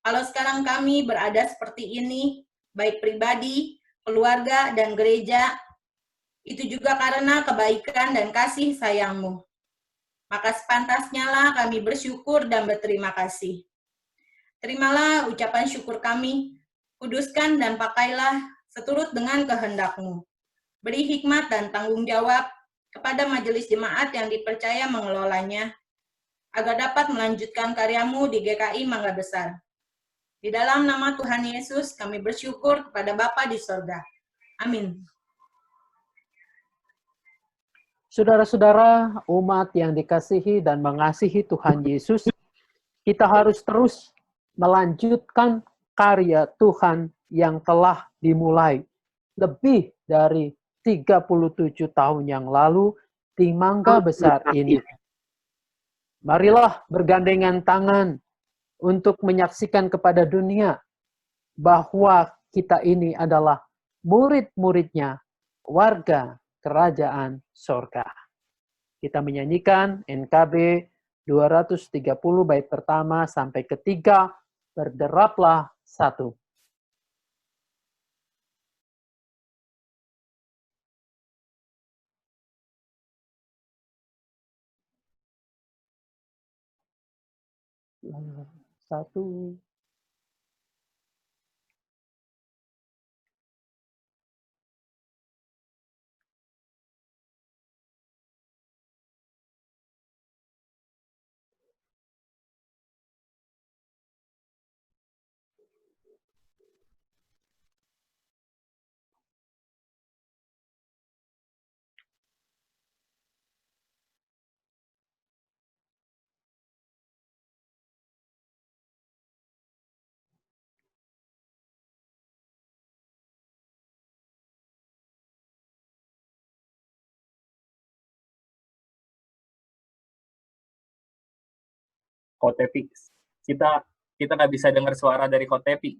Kalau sekarang kami berada seperti ini, baik pribadi, keluarga, dan gereja, itu juga karena kebaikan dan kasih sayang-Mu. Maka sepantasnya lah kami bersyukur dan berterima kasih. Terimalah ucapan syukur kami, kuduskan dan pakailah seturut dengan kehendak-Mu. Beri hikmat dan tanggung jawab kepada majelis jemaat yang dipercaya mengelolanya, agar dapat melanjutkan karya-Mu di GKI Mangga Besar. Di dalam nama Tuhan Yesus kami bersyukur kepada Bapa di sorga. Amin. Saudara-saudara, umat yang dikasihi dan mengasihi Tuhan Yesus, kita harus terus melanjutkan karya Tuhan yang telah dimulai lebih dari 37 tahun yang lalu di Mangga Besar ini. Marilah bergandengan tangan untuk menyaksikan kepada dunia bahwa kita ini adalah murid-muridnya, warga Kerajaan Sorga. Kita menyanyikan NKB 230 bait pertama sampai ketiga, berderaplah satu. Satu. Kotepi. Kita nggak bisa dengar suara dari Kotepi.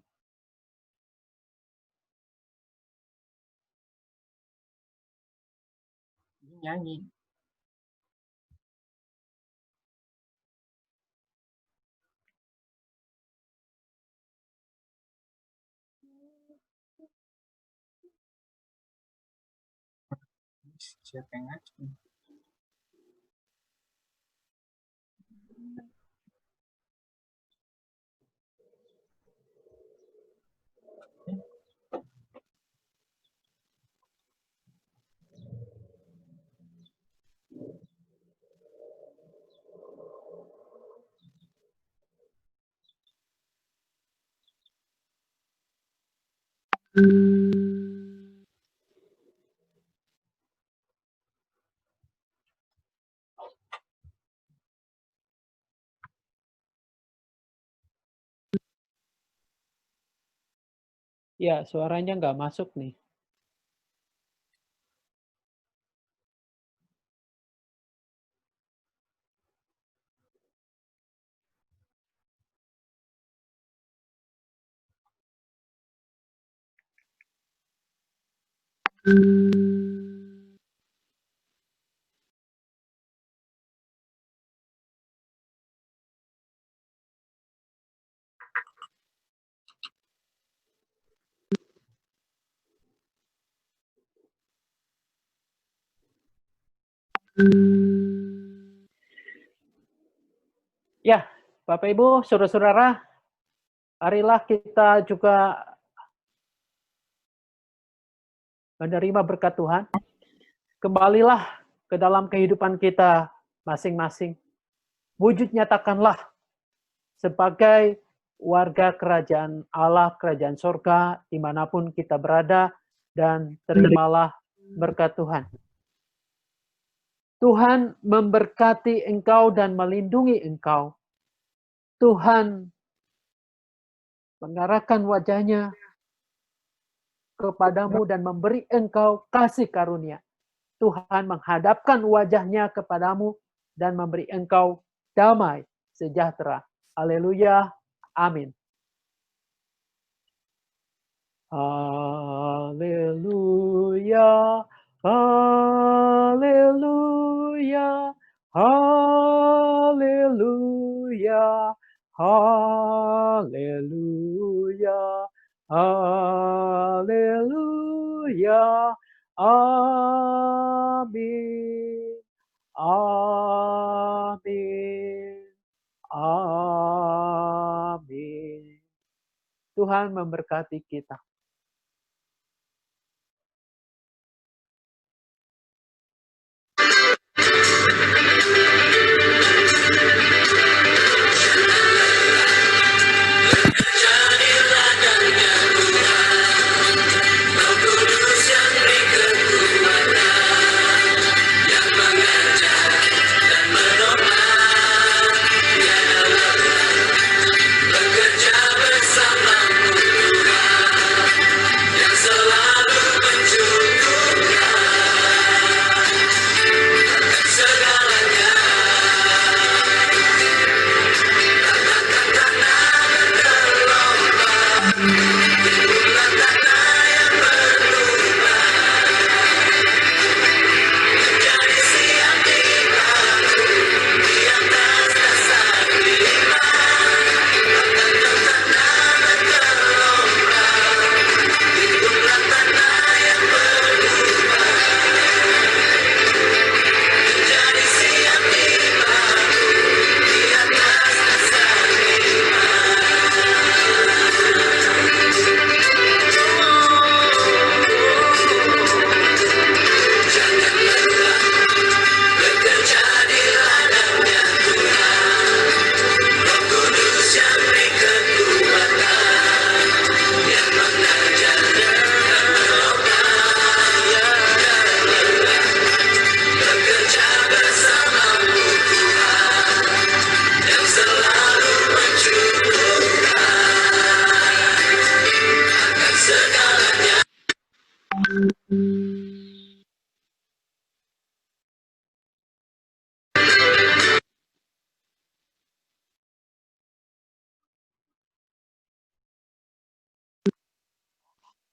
Nyanyi. Siapa yang ngaji? Ya, suaranya nggak masuk nih. Ya, Bapak Ibu, saudara-saudara, marilah kita juga menerima berkat Tuhan. Kembalilah ke dalam kehidupan kita masing-masing. Wujud nyatakanlah sebagai warga kerajaan Allah, kerajaan sorga, dimanapun kita berada, dan terimalah berkat Tuhan. Tuhan memberkati engkau dan melindungi engkau. Tuhan mengarahkan wajahnya kepadamu dan memberi engkau kasih karunia. Tuhan menghadapkan wajahnya kepadamu dan memberi engkau damai sejahtera. Haleluya. Amin. Haleluya. Haleluya. Haleluya. Haleluya. Haleluya. Amin. Amin. Amin. Tuhan memberkati kita.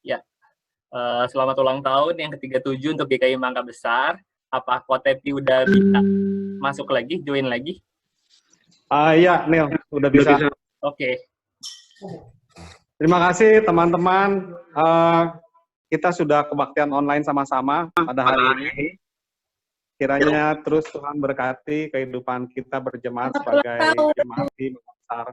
Ya, selamat ulang tahun yang ke-37 untuk GKI Mangga Besar. Apa Kotepi udah bisa masuk lagi, join lagi? Iya, Neil, udah bisa. Oke. Terima kasih teman-teman. Kita sudah kebaktian online sama-sama pada hari ini. Kiranya terus Tuhan berkati kehidupan kita berjemaat sebagai jemaat di Mangga Besar